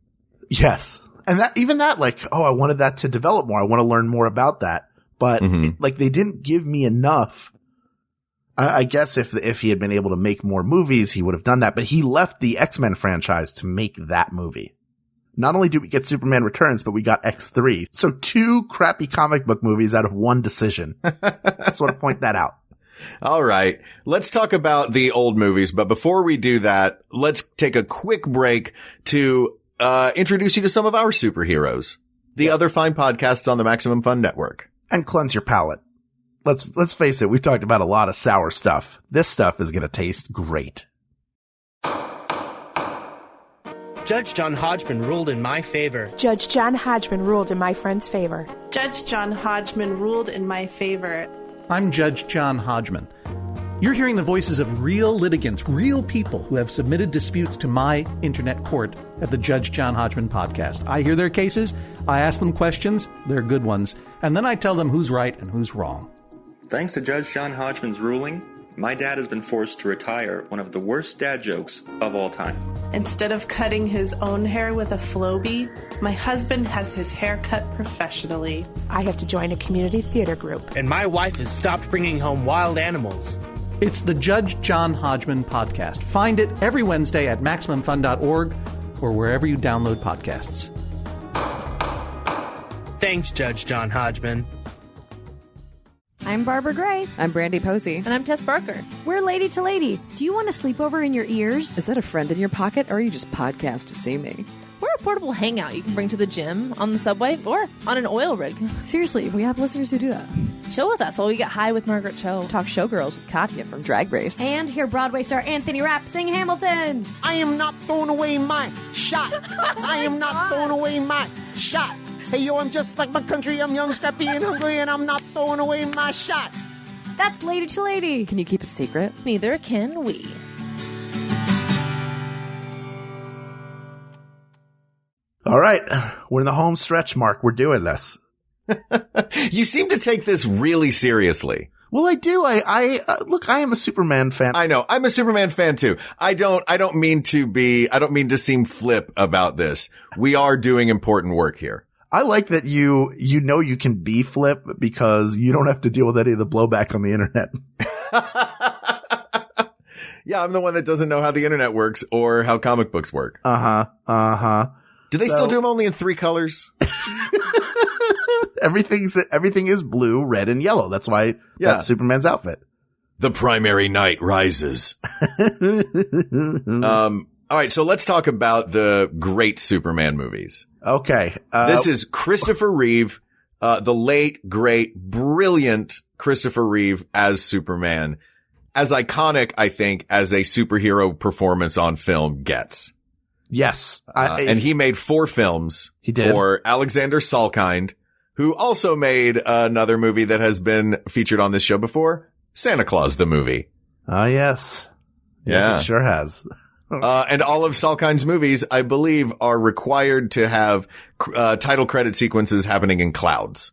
Yes. And I wanted that to develop more. I want to learn more about that. But they didn't give me enough. I guess if he had been able to make more movies, he would have done that. But he left the X-Men franchise to make that movie. Not only did we get Superman Returns, but we got X3. So 2 crappy comic book movies out of 1 decision. Just want to point that out. All right. Let's talk about the old movies. But before we do that, let's take a quick break to introduce you to some of our superheroes. The other fine podcasts on the Maximum Fun Network. And cleanse your palate. Let's face it, we've talked about a lot of sour stuff. This stuff is going to taste great. Judge John Hodgman ruled in my favor. Judge John Hodgman ruled in my friend's favor. Judge John Hodgman ruled in my favor. I'm Judge John Hodgman. You're hearing the voices of real litigants, real people who have submitted disputes to my internet court at the Judge John Hodgman podcast. I hear their cases, I ask them questions, they're good ones, and then I tell them who's right and who's wrong. Thanks to Judge John Hodgman's ruling, my dad has been forced to retire one of the worst dad jokes of all time. Instead of cutting his own hair with a Flowbee, my husband has his hair cut professionally. I have to join a community theater group. And my wife has stopped bringing home wild animals. It's the Judge John Hodgman podcast. Find it every Wednesday at MaximumFun.org or wherever you download podcasts. Thanks, Judge John Hodgman. I'm Barbara Gray. I'm Brandy Posey. And I'm Tess Barker. We're Lady to Lady. Do you want to sleep over in your ears? Is that a friend in your pocket, or are you just podcast to see me? We're a portable hangout you can bring to the gym, on the subway, or on an oil rig. Seriously, we have listeners who do that. Chill with us while we get high with Margaret Cho. Talk showgirls with Katya from Drag Race. And hear Broadway star Anthony Rapp sing Hamilton. I am not throwing away my shot. I am not throwing away my shot. Hey, yo, I'm just like my country. I'm young, scrappy, and hungry, and I'm not throwing away my shot. That's Lady to Lady. Can you keep a secret? Neither can we. All right. We're in the home stretch, Mark. We're doing this. You seem to take this really seriously. Well, I do. Look, I am a Superman fan. I know. I'm a Superman fan too. I don't mean to seem flip about this. We are doing important work here. I like that you know you can be flip because you don't have to deal with any of the blowback on the internet. Yeah, I'm the one that doesn't know how the internet works or how comic books work. Do they still do them only in 3 colors? Everything is blue, red, and yellow. That's why that's Superman's outfit. The primary night rises. All right, so let's talk about the great Superman movies. Okay. This is Christopher Reeve, the late, great, brilliant Christopher Reeve as Superman. As iconic, I think, as a superhero performance on film gets. Yes. And he made 4 films. He did. For Alexander Salkind, who also made another movie that has been featured on this show before, Santa Claus the movie. Yes. Yeah. Yes, it sure has. And all of Salkind's movies, I believe, are required to have title credit sequences happening in clouds.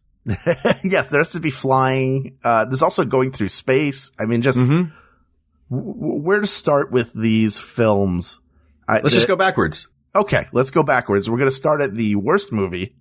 Yes, there has to be flying. There's also going through space. I mean, just where to start with these films? Let's just go backwards. Okay, let's go backwards. We're going to start at the worst movie,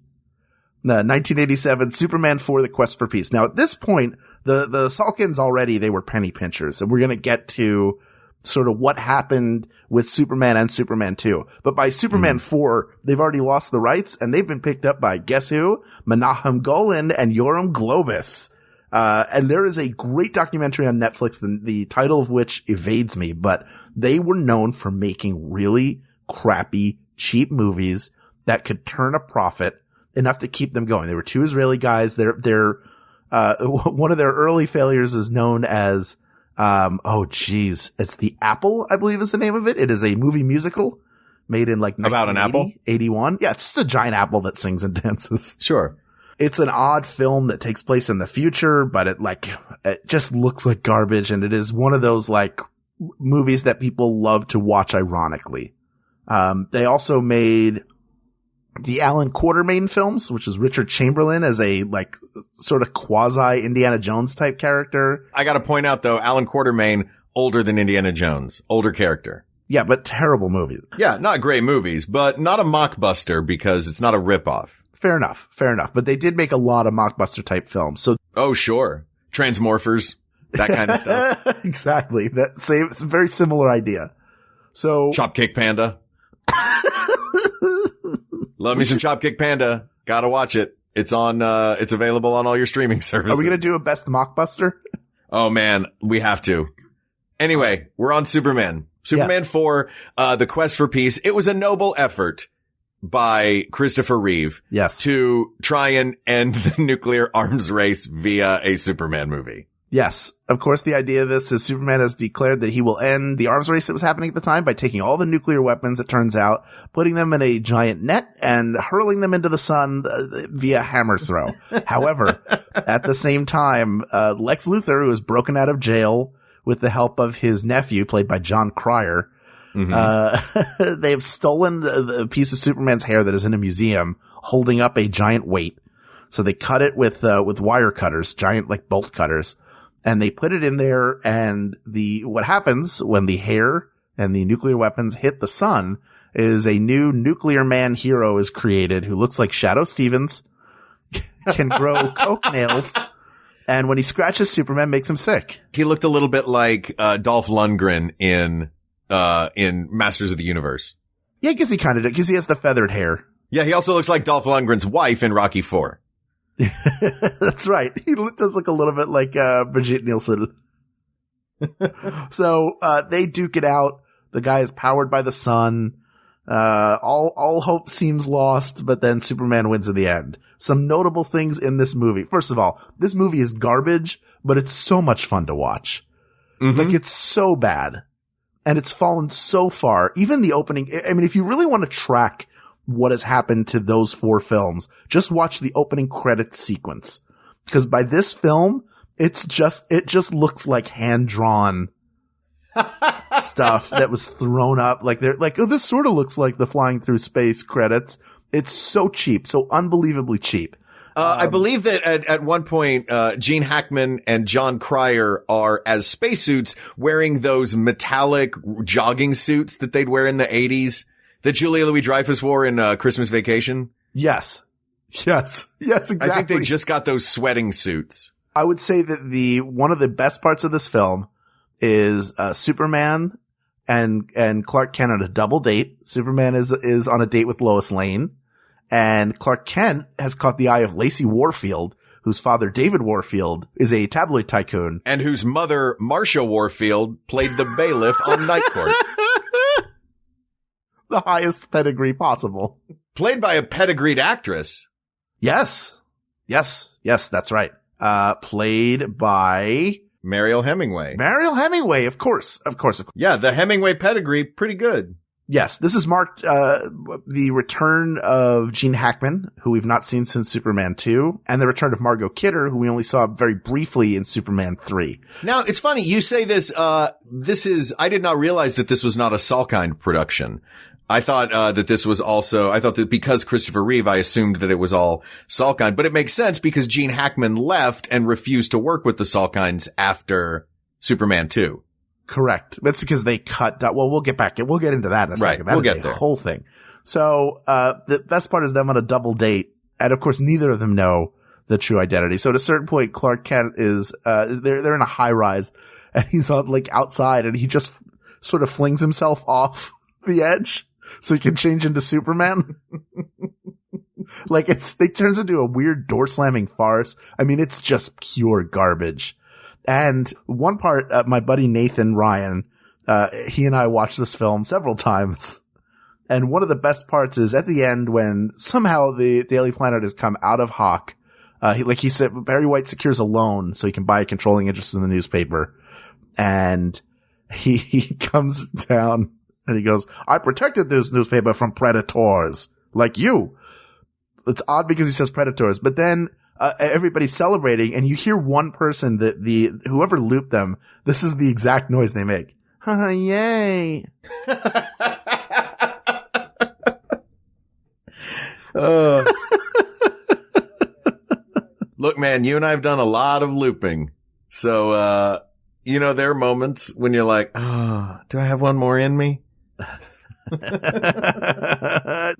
1987, Superman 4, The Quest for Peace. Now, at this point, the Salkinds already, they were penny pinchers, and we're going to get to sort of what happened with Superman and Superman 2. But by Superman 4, they've already lost the rights, and they've been picked up by, guess who? Menahem Golan and Yoram Globus. And there is a great documentary on Netflix, the title of which evades me, but they were known for making really crappy, cheap movies that could turn a profit enough to keep them going. They were 2 Israeli guys. One of their early failures is known as, it's The Apple, I believe is the name of it. It is a movie musical made in like about an apple? 81. Yeah, it's just a giant apple that sings and dances. Sure. It's an odd film that takes place in the future, but it just looks like garbage. And it is one of those like movies that people love to watch ironically. They also made the Alan Quatermain films, which is Richard Chamberlain as a like sort of quasi Indiana Jones type character. I got to point out though, Alan Quatermain, older than Indiana Jones, older character. Yeah, but terrible movies. Yeah, not great movies, but not a mockbuster because it's not a ripoff. Fair enough. But they did make a lot of mockbuster type films. So, oh, sure. Transmorphers, that kind of stuff. Exactly. It's a very similar idea. So, Chopkick Panda. Love me some Chopkick Panda. Gotta watch it. It's it's available on all your streaming services. Are we going to do a best mockbuster? Oh man, we have to. Anyway, we're on Superman. Superman 4, The Quest for Peace. It was a noble effort by Christopher Reeve. Yes. To try and end the nuclear arms race via a Superman movie. Yes. Of course, the idea of this is Superman has declared that he will end the arms race that was happening at the time by taking all the nuclear weapons, it turns out, putting them in a giant net and hurling them into the sun via hammer throw. However, at the same time, Lex Luthor, who is broken out of jail with the help of his nephew, played by John Cryer, they've stolen the piece of Superman's hair that is in a museum holding up a giant weight. So they cut it with wire cutters, giant like bolt cutters, and they put it in there. And what happens when the hair and the nuclear weapons hit the sun is a new nuclear man hero is created who looks like Shadow Stevens, can grow coke nails, and when he scratches Superman, makes him sick. He looked a little bit like Dolph Lundgren in Masters of the Universe. Yeah, I guess he kind of did, because he has the feathered hair. Yeah, he also looks like Dolph Lundgren's wife in Rocky IV. That's right. He does look a little bit like Brigitte Nielsen. So they duke it out. The guy is powered by the sun. All hope seems lost, but then Superman wins in the end. Some notable things in this movie. First of all, this movie is garbage, but it's so much fun to watch. Mm-hmm. Like, it's so bad. And it's fallen so far. Even the opening, I mean, if you really want to track what has happened to those 4 films, just watch the opening credits sequence. Because by this film, it just looks like hand-drawn stuff that was thrown up. Like, they're like, oh, this sort of looks like the Flying Through Space credits. It's so cheap, so unbelievably cheap. I believe that at one point, Gene Hackman and John Cryer are as spacesuits wearing those metallic jogging suits that they'd wear in the 80s that Julia Louis-Dreyfus wore in Christmas Vacation. Yes, exactly. I think they just got those sweating suits. I would say that one of the best parts of this film is Superman and Clark Kent on a double date. Superman is on a date with Lois Lane. And Clark Kent has caught the eye of Lacey Warfield, whose father, David Warfield, is a tabloid tycoon. And whose mother, Marcia Warfield, played the bailiff on Night Court. The highest pedigree possible. Played by a pedigreed actress. Yes, that's right. Played by Mariel Hemingway. Of course. Yeah, the Hemingway pedigree, pretty good. Yes, this is marked the return of Gene Hackman, who we've not seen since Superman 2, and the return of Margot Kidder, who we only saw very briefly in Superman 3. Now, it's funny, you say this, I did not realize that this was not a Salkind production. I thought that because Christopher Reeve, I assumed that it was all Salkind, but it makes sense because Gene Hackman left and refused to work with the Salkinds after Superman 2. Correct. That's because they cut. Well, we'll get into that in a second. Right, we'll get get there. Whole thing. So, the best part is them on a double date. And of course, neither of them know the true identity. So at a certain point, Clark Kent is, they're in a high rise and he's on like outside and he just sort of flings himself off the edge so he can change into Superman. Like it turns into a weird door slamming farce. I mean, it's just pure garbage. And one part, my buddy Nathan Ryan, he and I watched this film several times. And one of the best parts is at the end when somehow the Daily Planet has come out of hock. He said, Barry White secures a loan so he can buy a controlling interest in the newspaper. And he comes down and he goes, I protected this newspaper from predators like you. It's odd because he says predators, but then everybody's celebrating and you hear one person that whoever looped them, this is the exact noise they make. Yay. Look, man, you and I have done a lot of looping. So, there are moments when you're like, oh, do I have one more in me?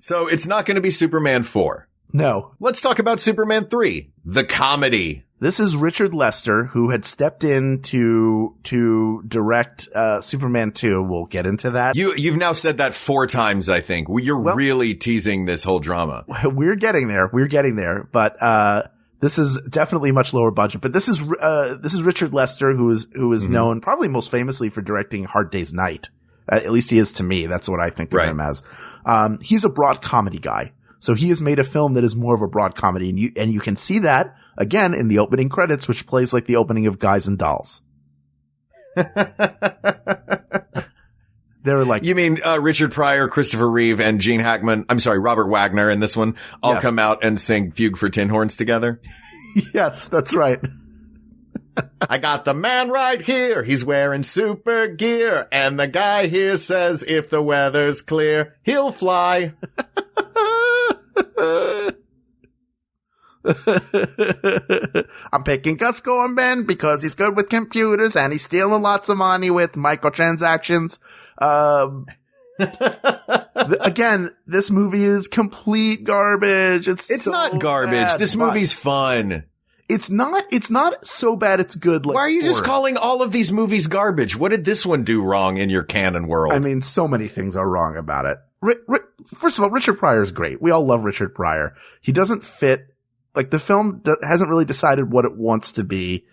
So it's not going to be Superman 4. No. Let's talk about Superman 3, the comedy. This is Richard Lester, who had stepped in to direct Superman 2. We'll get into that. You've now said that 4 times, I think. You're really teasing this whole drama. We're getting there. But this is definitely much lower budget. But this is Richard Lester, who is known probably most famously for directing Hard Day's Night. At least he is to me. That's what I think of him as. He's a broad comedy guy. So he has made a film that is more of a broad comedy, and you can see that again in the opening credits, which plays like the opening of Guys and Dolls. They're like, you mean Richard Pryor, Christopher Reeve, and Robert Wagner in this one all come out and sing "Fugue for Tin Horns" together? Yes, that's right. I got the man right here. He's wearing super gear, and the guy here says if the weather's clear, he'll fly. I'm picking Gus Gorman because he's good with computers and he's stealing lots of money with microtransactions. Again, this movie is complete garbage. It's so not garbage. Bad, this movie's fun. It's not so bad it's good. Like, why are you just calling all of these movies garbage? What did this one do wrong in your canon world? I mean, so many things are wrong about it. First of all, Richard Pryor is great. We all love Richard Pryor. He doesn't fit, like the film hasn't really decided what it wants to be.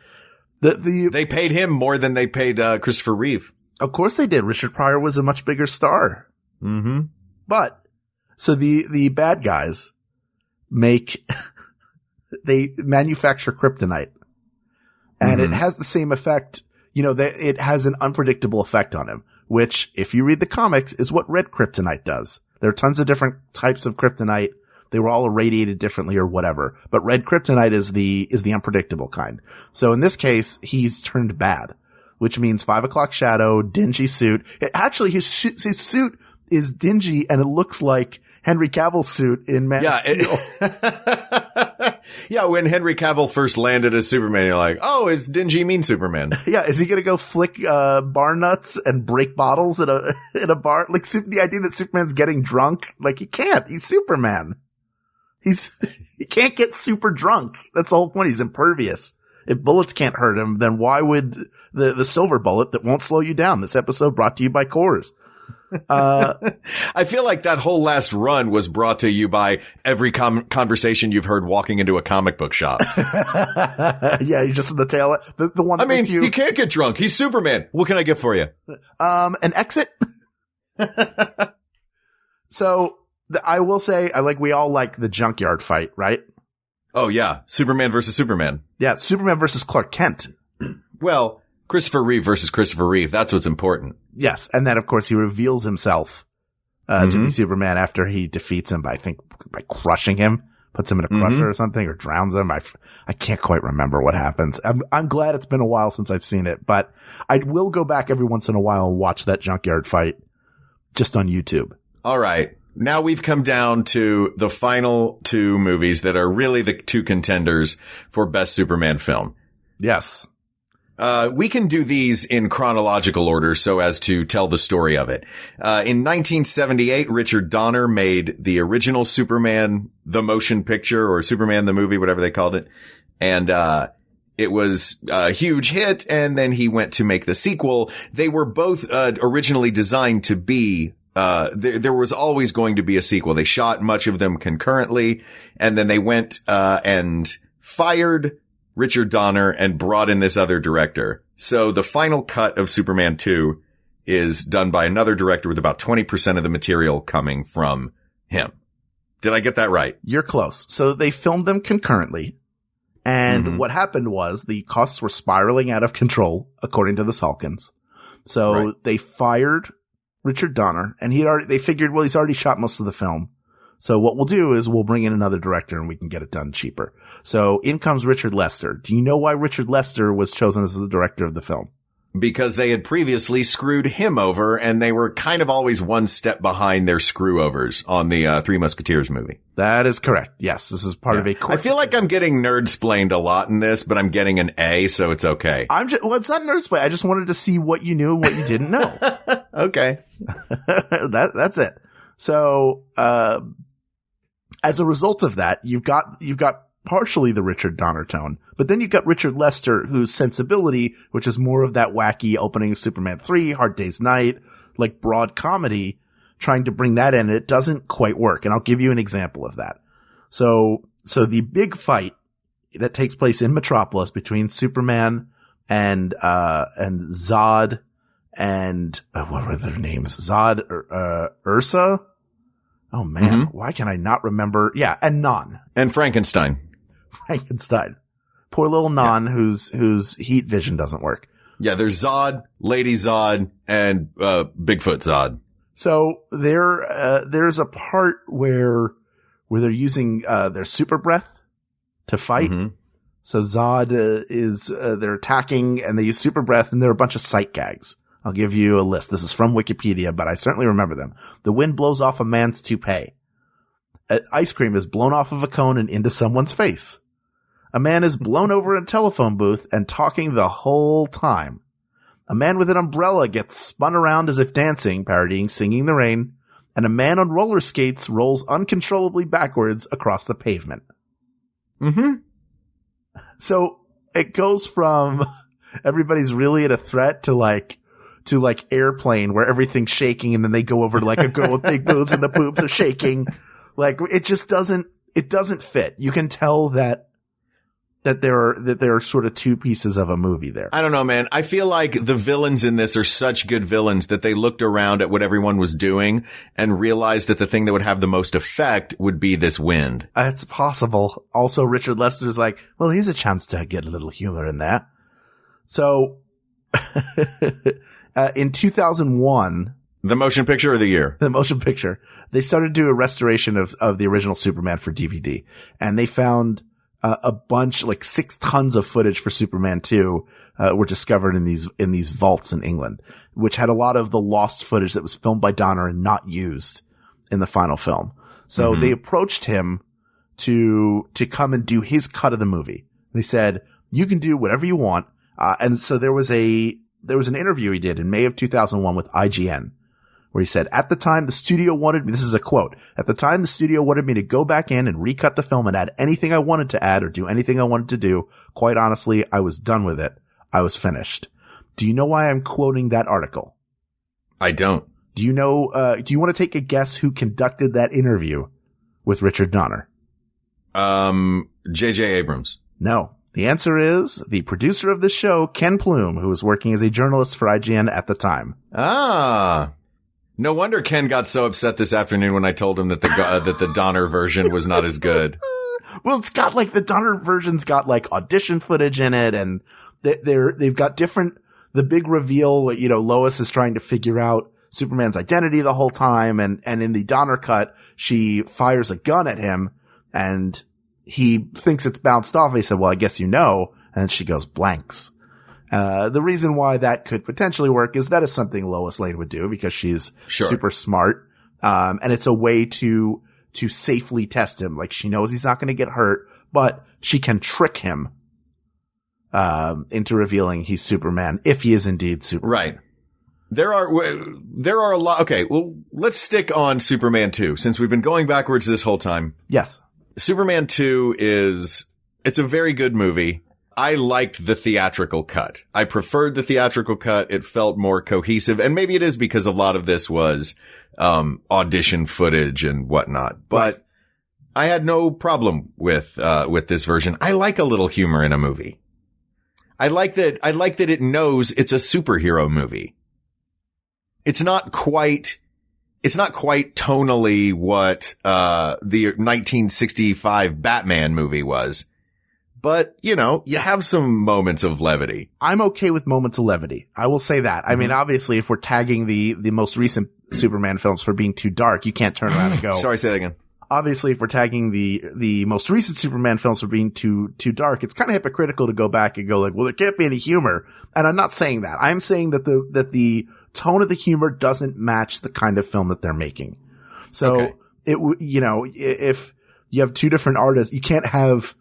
They paid him more than they paid Christopher Reeve. Of course they did. Richard Pryor was a much bigger star. Mm-hmm. But, so the bad guys they manufacture kryptonite. And it has the same effect, it has an unpredictable effect on him, which, if you read the comics, is what red kryptonite does. There are tons of different types of kryptonite. They were all irradiated differently or whatever. But red kryptonite is the unpredictable kind. So in this case, he's turned bad, which means 5 o'clock shadow, dingy suit. Actually, his suit is dingy and it looks like Henry Cavill's suit in Man of Steel. Yeah, when Henry Cavill first landed as Superman, you're like, oh, it's dingy mean Superman. Yeah, is he gonna go flick bar nuts and break bottles in a bar? Like, the idea that Superman's getting drunk, like, he can't. He's Superman. He can't get super drunk. That's the whole point. He's impervious. If bullets can't hurt him, then why would the silver bullet that won't slow you down? This episode brought to you by Coors. I feel like that whole last run was brought to you by every conversation you've heard walking into a comic book shop. Yeah, you're just in the tail. The one. He can't get drunk. He's Superman. What can I get for you? An exit. So I will say, we all like the junkyard fight, right? Oh yeah, Superman versus Superman. Yeah, Superman versus Clark Kent. Well, Christopher Reeve versus Christopher Reeve. That's what's important. Yes. And then, of course, he reveals himself to be Superman after he defeats him by crushing him, puts him in a crusher or something, or drowns him. I can't quite remember what happens. I'm glad it's been a while since I've seen it, but I will go back every once in a while and watch that junkyard fight just on YouTube. All right. Now we've come down to the final 2 movies that are really the 2 contenders for best Superman film. Yes. We can do these in chronological order so as to tell the story of it. In 1978, Richard Donner made the original Superman, the motion picture, or Superman the movie, whatever they called it. And, it was a huge hit, and then he went to make the sequel. They were both, originally designed to be, there was always going to be a sequel. They shot much of them concurrently, and then they went, and fired Richard Donner and brought in this other director. So the final cut of Superman 2 is done by another director with about 20% of the material coming from him. Did I get that right? You're close. So they filmed them concurrently. And what happened was the costs were spiraling out of control, according to the Salkins. So they fired Richard Donner, and they figured, well, he's already shot most of the film. So what we'll do is we'll bring in another director and we can get it done cheaper. So in comes Richard Lester. Do you know why Richard Lester was chosen as the director of the film? Because they had previously screwed him over, and they were kind of always one step behind their screw-overs on the Three Musketeers movie. That is correct. Yes, this is part of a quick... I feel like I'm getting nerd-splained a lot in this, but I'm getting an A, so it's okay. Well, it's not nerd-splained. I just wanted to see what you knew and what you didn't know. Okay. That's it. So, as a result of that, you've got partially the Richard Donner tone, but then you've got Richard Lester, whose sensibility, which is more of that wacky opening of Superman 3, Hard Day's Night, like broad comedy, trying to bring that in, and it doesn't quite work. And I'll give you an example of that. So the big fight that takes place in Metropolis between Superman and Zod and, what were their names? Zod, Ursa? Oh man, why can I not remember? Yeah, and Non. And Frankenstein. Poor little Non, whose heat vision doesn't work. Yeah, there's Zod, Lady Zod, and Bigfoot Zod. So there's a part where they're using their super breath to fight. So Zod they're attacking and they use super breath, and there are a bunch of sight gags. I'll give you a list. This is from Wikipedia, but I certainly remember them. The wind blows off a man's toupee. Ice cream is blown off of a cone and into someone's face. A man is blown over in a telephone booth and talking the whole time. A man with an umbrella gets spun around as if dancing, parodying Singing in the Rain. And a man on roller skates rolls uncontrollably backwards across the pavement. So it goes from everybody's really at a threat to like Airplane, where everything's shaking, and then they go over to like a girl with big boobs and the boobs are shaking. Like, it just doesn't fit. You can tell that that there are sort of two pieces of a movie there. I don't know, man. I feel like the villains in this are such good villains that they looked around at what everyone was doing and realized that the thing that would have the most effect would be this wind. It's possible. Also, Richard Lester's like, well, here's a chance to get a little humor in there. So, in 2001, the motion picture or the year? The motion picture. They started to do a restoration of the original Superman for DVD, and they found a bunch, like 6 tons of footage for Superman 2, were discovered in these vaults in England, which had a lot of the lost footage that was filmed by Donner and not used in the final film. So they approached him to come and do his cut of the movie. They said, you can do whatever you want. And so there was an interview he did in May of 2001 with IGN, where he said, at the time the studio wanted me, this is a quote, at the time the studio wanted me to go back in and recut the film and add anything I wanted to add or do anything I wanted to do. Quite honestly, I was done with it. I was finished. Do you know why I'm quoting that article? I don't. Do you know, do you want to take a guess who conducted that interview with Richard Donner? J.J. Abrams. No. The answer is the producer of the show, Ken Plume, who was working as a journalist for IGN at the time. Ah. No wonder Ken got so upset this afternoon when I told him that the Donner version was not as good. Well, it's got like the Donner version's got like audition footage in it, and they've got different, the big reveal, you know, Lois is trying to figure out Superman's identity the whole time, and in the Donner cut, she fires a gun at him, and he thinks it's bounced off. He said, well, I guess you know, and she goes blanks. The reason why that could potentially work is that is something Lois Lane would do because she's super smart. And it's a way to safely test him. Like she knows he's not going to get hurt, but she can trick him, into revealing he's Superman if he is indeed Superman. Right. There are a lot. Okay. Well, let's stick on Superman 2 since we've been going backwards this whole time. Yes. Superman 2 it's a very good movie. I liked the theatrical cut. I preferred the theatrical cut. It felt more cohesive. And maybe it is because a lot of this was, audition footage and whatnot, but I had no problem with this version. I like a little humor in a movie. I like that it knows it's a superhero movie. It's not quite tonally what, the 1965 Batman movie was. But, you know, you have some moments of levity. I'm okay with moments of levity. I will say that. I mean, obviously, if we're tagging the most recent Superman films for being too dark, you can't turn around and go. Sorry, say that again. Obviously, if we're tagging the most recent Superman films for being too dark, it's kind of hypocritical to go back and go like, well, there can't be any humor. And I'm not saying that. I'm saying that the tone of the humor doesn't match the kind of film that they're making. So you know, if you have two different artists, you can't have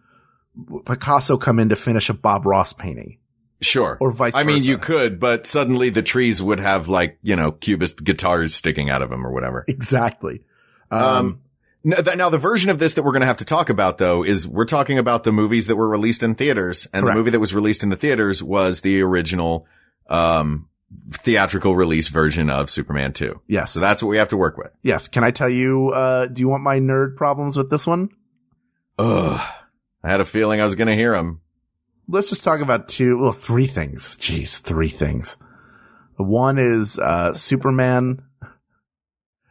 Picasso come in to finish a Bob Ross painting. Sure. Or vice versa. I mean, you could, but suddenly the trees would have like, you know, cubist guitars sticking out of them or whatever. Exactly. Now the version of this that we're going to have to talk about though is we're talking about the movies that were released in theaters, and Correct. The movie that was released in the theaters was the original, theatrical release version of Superman 2. Yes. So that's what we have to work with. Yes. Can I tell you, do you want my nerd problems with this one? Ugh. I had a feeling I was going to hear them. Let's just talk about three things. Jeez, 3 things. One is, Superman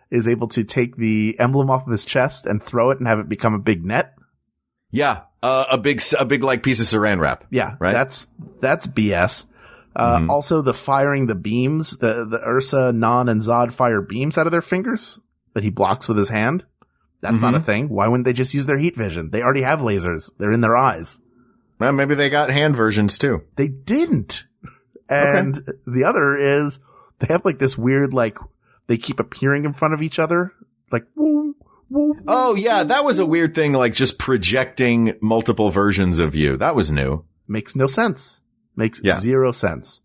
is able to take the emblem off of his chest and throw it and have it become a big net. Yeah. A big like piece of saran wrap. Yeah. Right. That's BS. Also the firing the beams, the Ursa, Non, and Zod fire beams out of their fingers that he blocks with his hand. That's not a thing. Why wouldn't they just use their heat vision? They already have lasers. They're in their eyes. Well, maybe they got hand versions too. They didn't. And the other is they have like this weird, like they keep appearing in front of each other. Like, woo, woo, woo. Oh yeah. That was a weird thing. Like just projecting multiple versions of you. That was new. Makes no sense. Makes zero sense.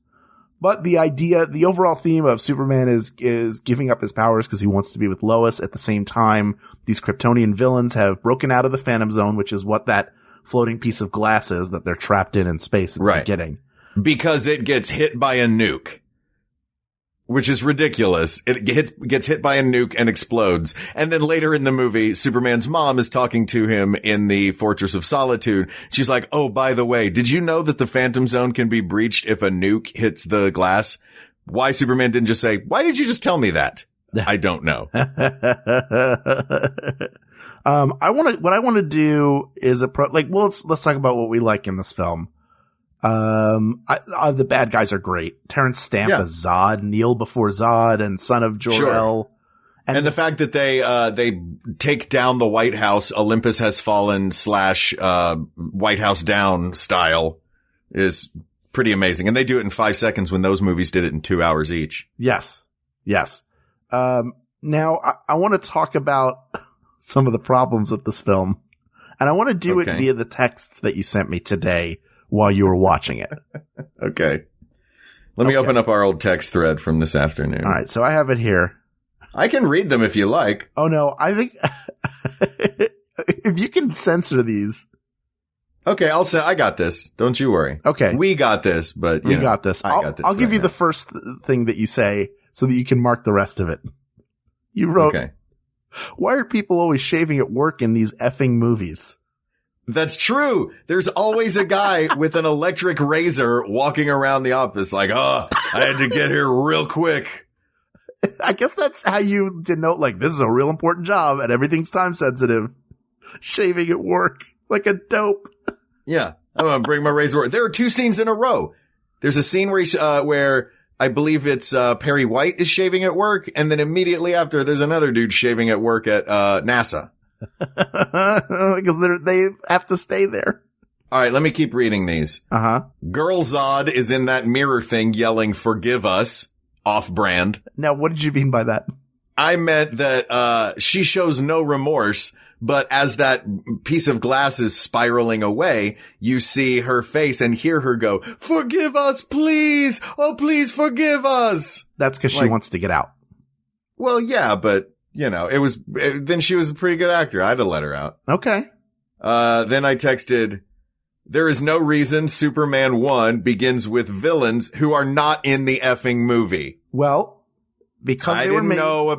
But the overall theme of Superman is giving up his powers because he wants to be with Lois. At the same time, these Kryptonian villains have broken out of the Phantom Zone, which is what that floating piece of glass is that they're trapped in space at the beginning. Because it gets hit by a nuke. which is ridiculous. It gets hit by a nuke and explodes. And then later in the movie, Superman's mom is talking to him in the Fortress of Solitude. She's like, oh, by the way, did you know that the Phantom Zone can be breached if a nuke hits the glass? Why Superman didn't just say, why did you just tell me that? I don't know. What I want to do is let's talk about what we like in this film. The bad guys are great. Terrence Stamp as Zod, Kneel before Zod, and son of Jor-El. Sure. And the fact that they take down the White House, Olympus Has Fallen / White House Down style is pretty amazing. And they do it in 5 seconds when those movies did it in 2 hours each. Yes. Now I want to talk about some of the problems with this film, and I want to do it via the text that you sent me today while you were watching it. Okay. Let me open up our old text thread from this afternoon. All right. So I have it here. I can read them if you like. Oh, no. I think if you can censor these. Okay. I'll say I got this. Don't you worry. Okay. We got this, but we got this. I'll give you the first thing that you say so that you can mark the rest of it. You wrote, why are people always shaving at work in these effing movies? That's true. There's always a guy with an electric razor walking around the office like, oh, I had to get here real quick. I guess that's how you denote, like, this is a real important job and everything's time sensitive. Shaving at work like a dope. Yeah. I'm going to bring my razor. There are 2 scenes in a row. There's a scene where I believe it's Perry White is shaving at work, and then immediately after, there's another dude shaving at work at NASA. Because they have to stay there. All right, let me keep reading these. Girl Zod is in that mirror thing yelling, forgive us, off-brand. Now, what did you mean by that? I meant that she shows no remorse, but as that piece of glass is spiraling away, you see her face and hear her go, forgive us, please. Oh, please forgive us. That's because she wants to get out. Well, yeah, but, you know, then she was a pretty good actor. I had to let her out. Okay. Then I texted, there is no reason Superman 1 begins with villains who are not in the effing movie. Well, because I didn't know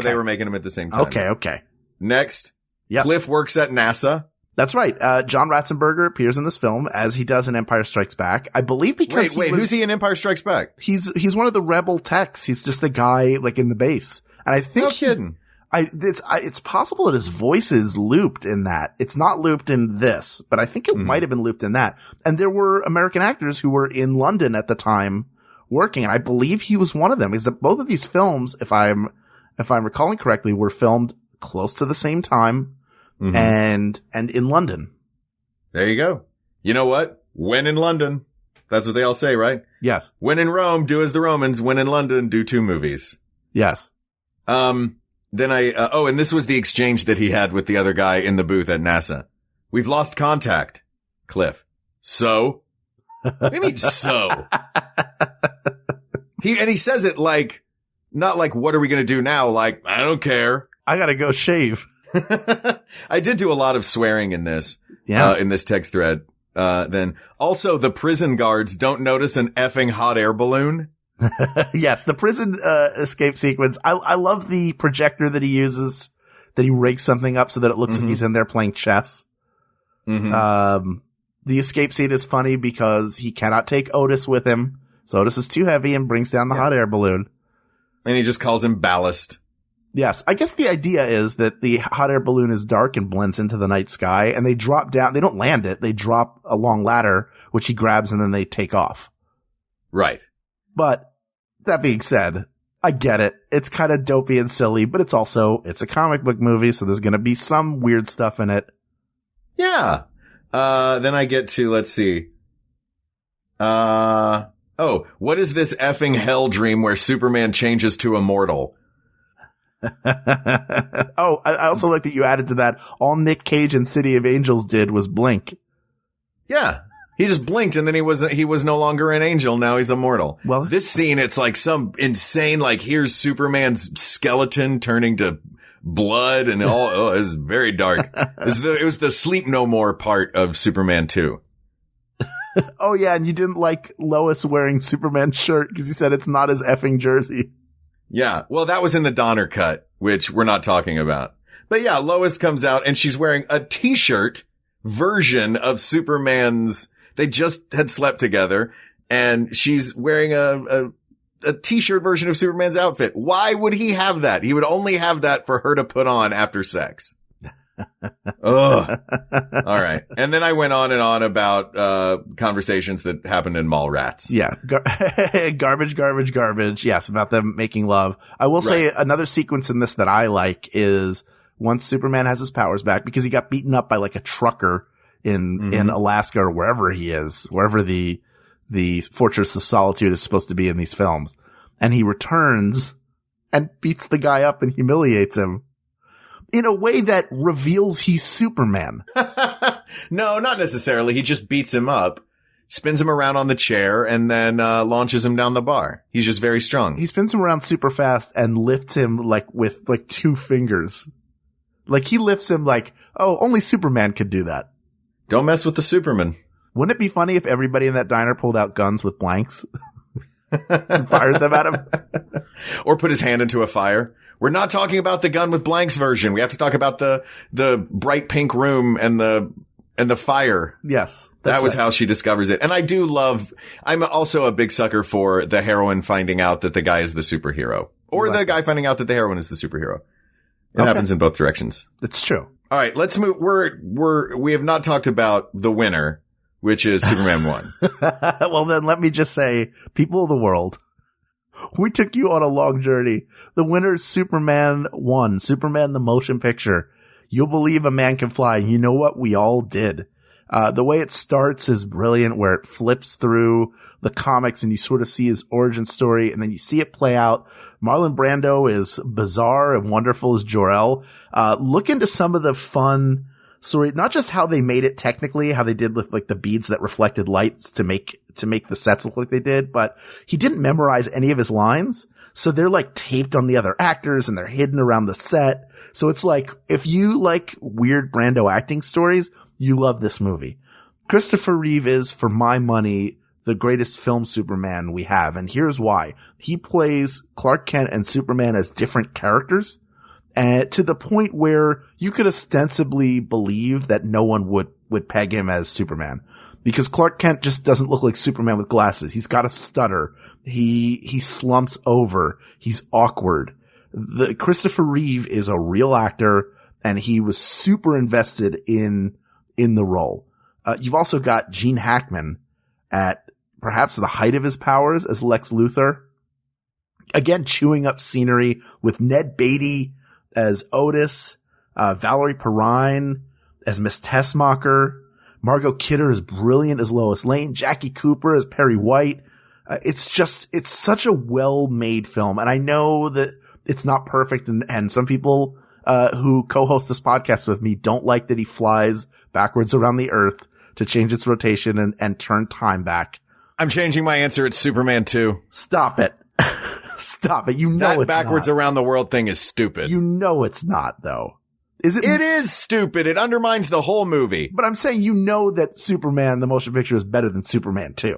they were making them at the same time. Okay. Next. Yes. Cliff works at NASA. That's right. John Ratzenberger appears in this film as he does in Empire Strikes Back. I believe because who's he in Empire Strikes Back? He's one of the rebel techs. He's just a guy like in the base. And I think no kidding. It's possible that his voice is looped in that. It's not looped in this, but I think it might have been looped in that. And there were American actors who were in London at the time working, and I believe he was one of them. Because both of these films, if I'm recalling correctly, were filmed close to the same time and in London. There you go. You know what? When in London. That's what they all say, right? Yes. When in Rome, do as the Romans. When in London, do 2 movies. Yes. Then and this was the exchange that he had with the other guy in the booth at NASA. We've lost contact. Cliff. So? What do you mean, so? He says it like, not like, what are we going to do now? Like, I don't care. I gotta go shave. I did do a lot of swearing in this, in this text thread. Then also the prison guards don't notice an effing hot air balloon. Yes, the prison escape sequence. I love the projector that he uses, that he rigs something up so that it looks like he's in there playing chess. The escape scene is funny because he cannot take Otis with him. So Otis is too heavy and brings down the hot air balloon. And he just calls him ballast. Yes. I guess the idea is that the hot air balloon is dark and blends into the night sky, and they drop down. They don't land it. They drop a long ladder, which he grabs, and then they take off. Right. But that being said, I get it. It's kind of dopey and silly, but it's a comic book movie, so there's going to be some weird stuff in it. Yeah. Then I get to, let's see. What is this effing hell dream where Superman changes to immortal? I also like that you added to that. All Nick Cage and City of Angels did was blink. Yeah. He just blinked and then he was no longer an angel. Now he's immortal. Well, this scene, it's like some insane, like here's Superman's skeleton turning to blood and all. Oh, it's very dark. It was the Sleep No More part of Superman 2. Oh yeah, and you didn't like Lois wearing Superman's shirt because you said it's not his effing jersey. Yeah, well, that was in the Donner cut, which we're not talking about. But yeah, Lois comes out and she's wearing a t-shirt version of Superman's. They just had slept together and she's wearing a t-shirt version of Superman's outfit. Why would he have that? He would only have that for her to put on after sex. Ugh. All right. And then I went on and on about conversations that happened in Mallrats. Yeah. Garbage. Yes, about them making love. I will say another sequence in this that I like is once Superman has his powers back because he got beaten up by like a trucker in Alaska or wherever he is, wherever the Fortress of Solitude is supposed to be in these films. And he returns and beats the guy up and humiliates him in a way that reveals he's Superman. No, not necessarily. He just beats him up, spins him around on the chair, and then launches him down the bar. He's just very strong. He spins him around super fast and lifts him like with like 2 fingers. Like he lifts him like, oh, only Superman could do that. Don't mess with the Superman. Wouldn't it be funny if everybody in that diner pulled out guns with blanks and fired them at him? Or put his hand into a fire? We're not talking about the gun with blanks version. We have to talk about the bright pink room and the fire. Yes. That was how she discovers it. And I do love, I'm also a big sucker for the heroine finding out that the guy is the superhero. Or the guy finding out that the heroine is the superhero. It happens in both directions. It's true. All right, let's move. We have not talked about the winner, which is Superman 1. Well, then let me just say, people of the world, we took you on a long journey. The winner is Superman 1, Superman the motion picture. You'll believe a man can fly. You know what? We all did. The way it starts is brilliant, where it flips through the comics and you sort of see his origin story and then you see it play out. Marlon Brando is bizarre and wonderful as Jor-El. Look into some of the fun story, not just how they made it technically, how they did with like the beads that reflected lights to make the sets look like they did, but he didn't memorize any of his lines. So they're like taped on the other actors and they're hidden around the set. So it's like, if you like weird Brando acting stories, you love this movie. Christopher Reeve is, for my money, the greatest film Superman we have. And here's why. He plays Clark Kent and Superman as different characters, and to the point where you could ostensibly believe that no one would peg him as Superman, because Clark Kent just doesn't look like Superman with glasses. He's got a stutter. He slumps over. He's awkward. The Christopher Reeve is a real actor, and he was super invested in the role. You've also got Gene Hackman at perhaps the height of his powers as Lex Luthor. Again, chewing up scenery with Ned Beatty as Otis, Valerie Perrine as Miss Tessmacher, Margot Kidder is brilliant as Lois Lane, Jackie Cooper as Perry White. It's such a well-made film. And I know that it's not perfect, and some people who co-host this podcast with me don't like that he flies backwards around the earth to change its rotation and turn time back. I'm changing my answer. It's Superman 2. Stop it. Stop it. You know that it's backwards not. Around the world thing is stupid. You know it's not, though. Is it? It is stupid. It undermines the whole movie. But I'm saying you know that Superman, the motion picture, is better than Superman 2.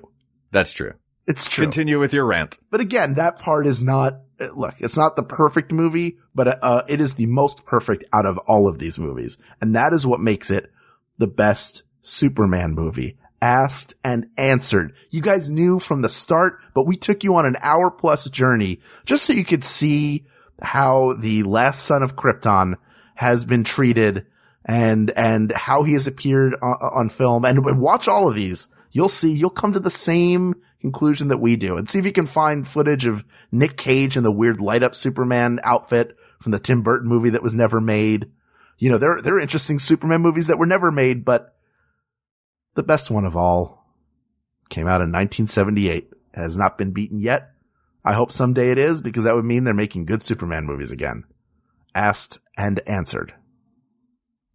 That's true. It's true. Continue with your rant. But again, that part is not, look, it's not the perfect movie, but it is the most perfect out of all of these movies. And that is what makes it the best Superman movie. Asked and answered. You guys knew from the start, but we took you on an hour-plus journey just so you could see how the last son of Krypton has been treated and how he has appeared on film. And watch all of these. You'll come to the same conclusion that we do, and see if you can find footage of Nick Cage in the weird light-up Superman outfit from the Tim Burton movie that was never made. You know, there are interesting Superman movies that were never made, but the best one of all came out in 1978. It has not been beaten yet. I hope someday it is, because that would mean they're making good Superman movies again. Asked and answered.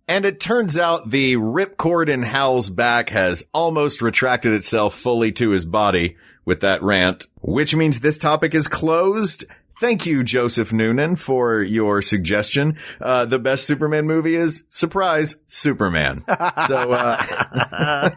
And it turns out the ripcord in Hal's back has almost retracted itself fully to his body with that rant, which means this topic is closed. Thank you, Joseph Noonan, for your suggestion. The best Superman movie is, surprise, Superman. So,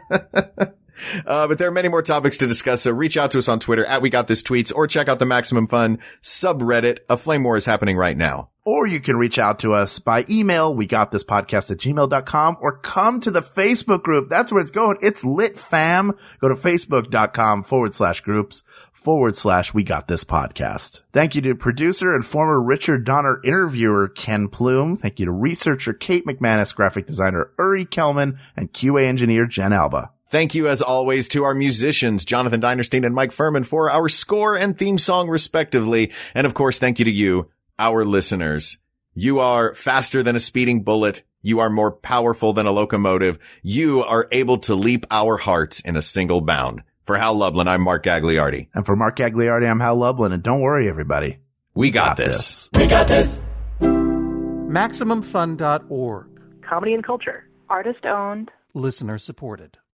But there are many more topics to discuss, so reach out to us on Twitter at We Got This Tweets, or check out the Maximum Fun subreddit. A flame war is happening right now. Or you can reach out to us by email, wegotThisPodcast@gmail.com, or come to the Facebook group. That's where it's going. It's lit, fam. Go to facebook.com/groups/We Got This Podcast. Thank you to producer and former Richard Donner interviewer Ken Plume. Thank you to researcher Kate McManus, graphic designer Uri Kelman, and QA engineer Jen Alba. Thank you, as always, to our musicians, Jonathan Dinerstein and Mike Furman, for our score and theme song, respectively. And, of course, thank you to you, our listeners. You are faster than a speeding bullet. You are more powerful than a locomotive. You are able to leap our hearts in a single bound. For Hal Lublin, I'm Mark Gagliardi. And for Mark Gagliardi, I'm Hal Lublin. And don't worry, everybody. We got this. We got this. MaximumFun.org. Comedy and culture. Artist owned. Listener supported.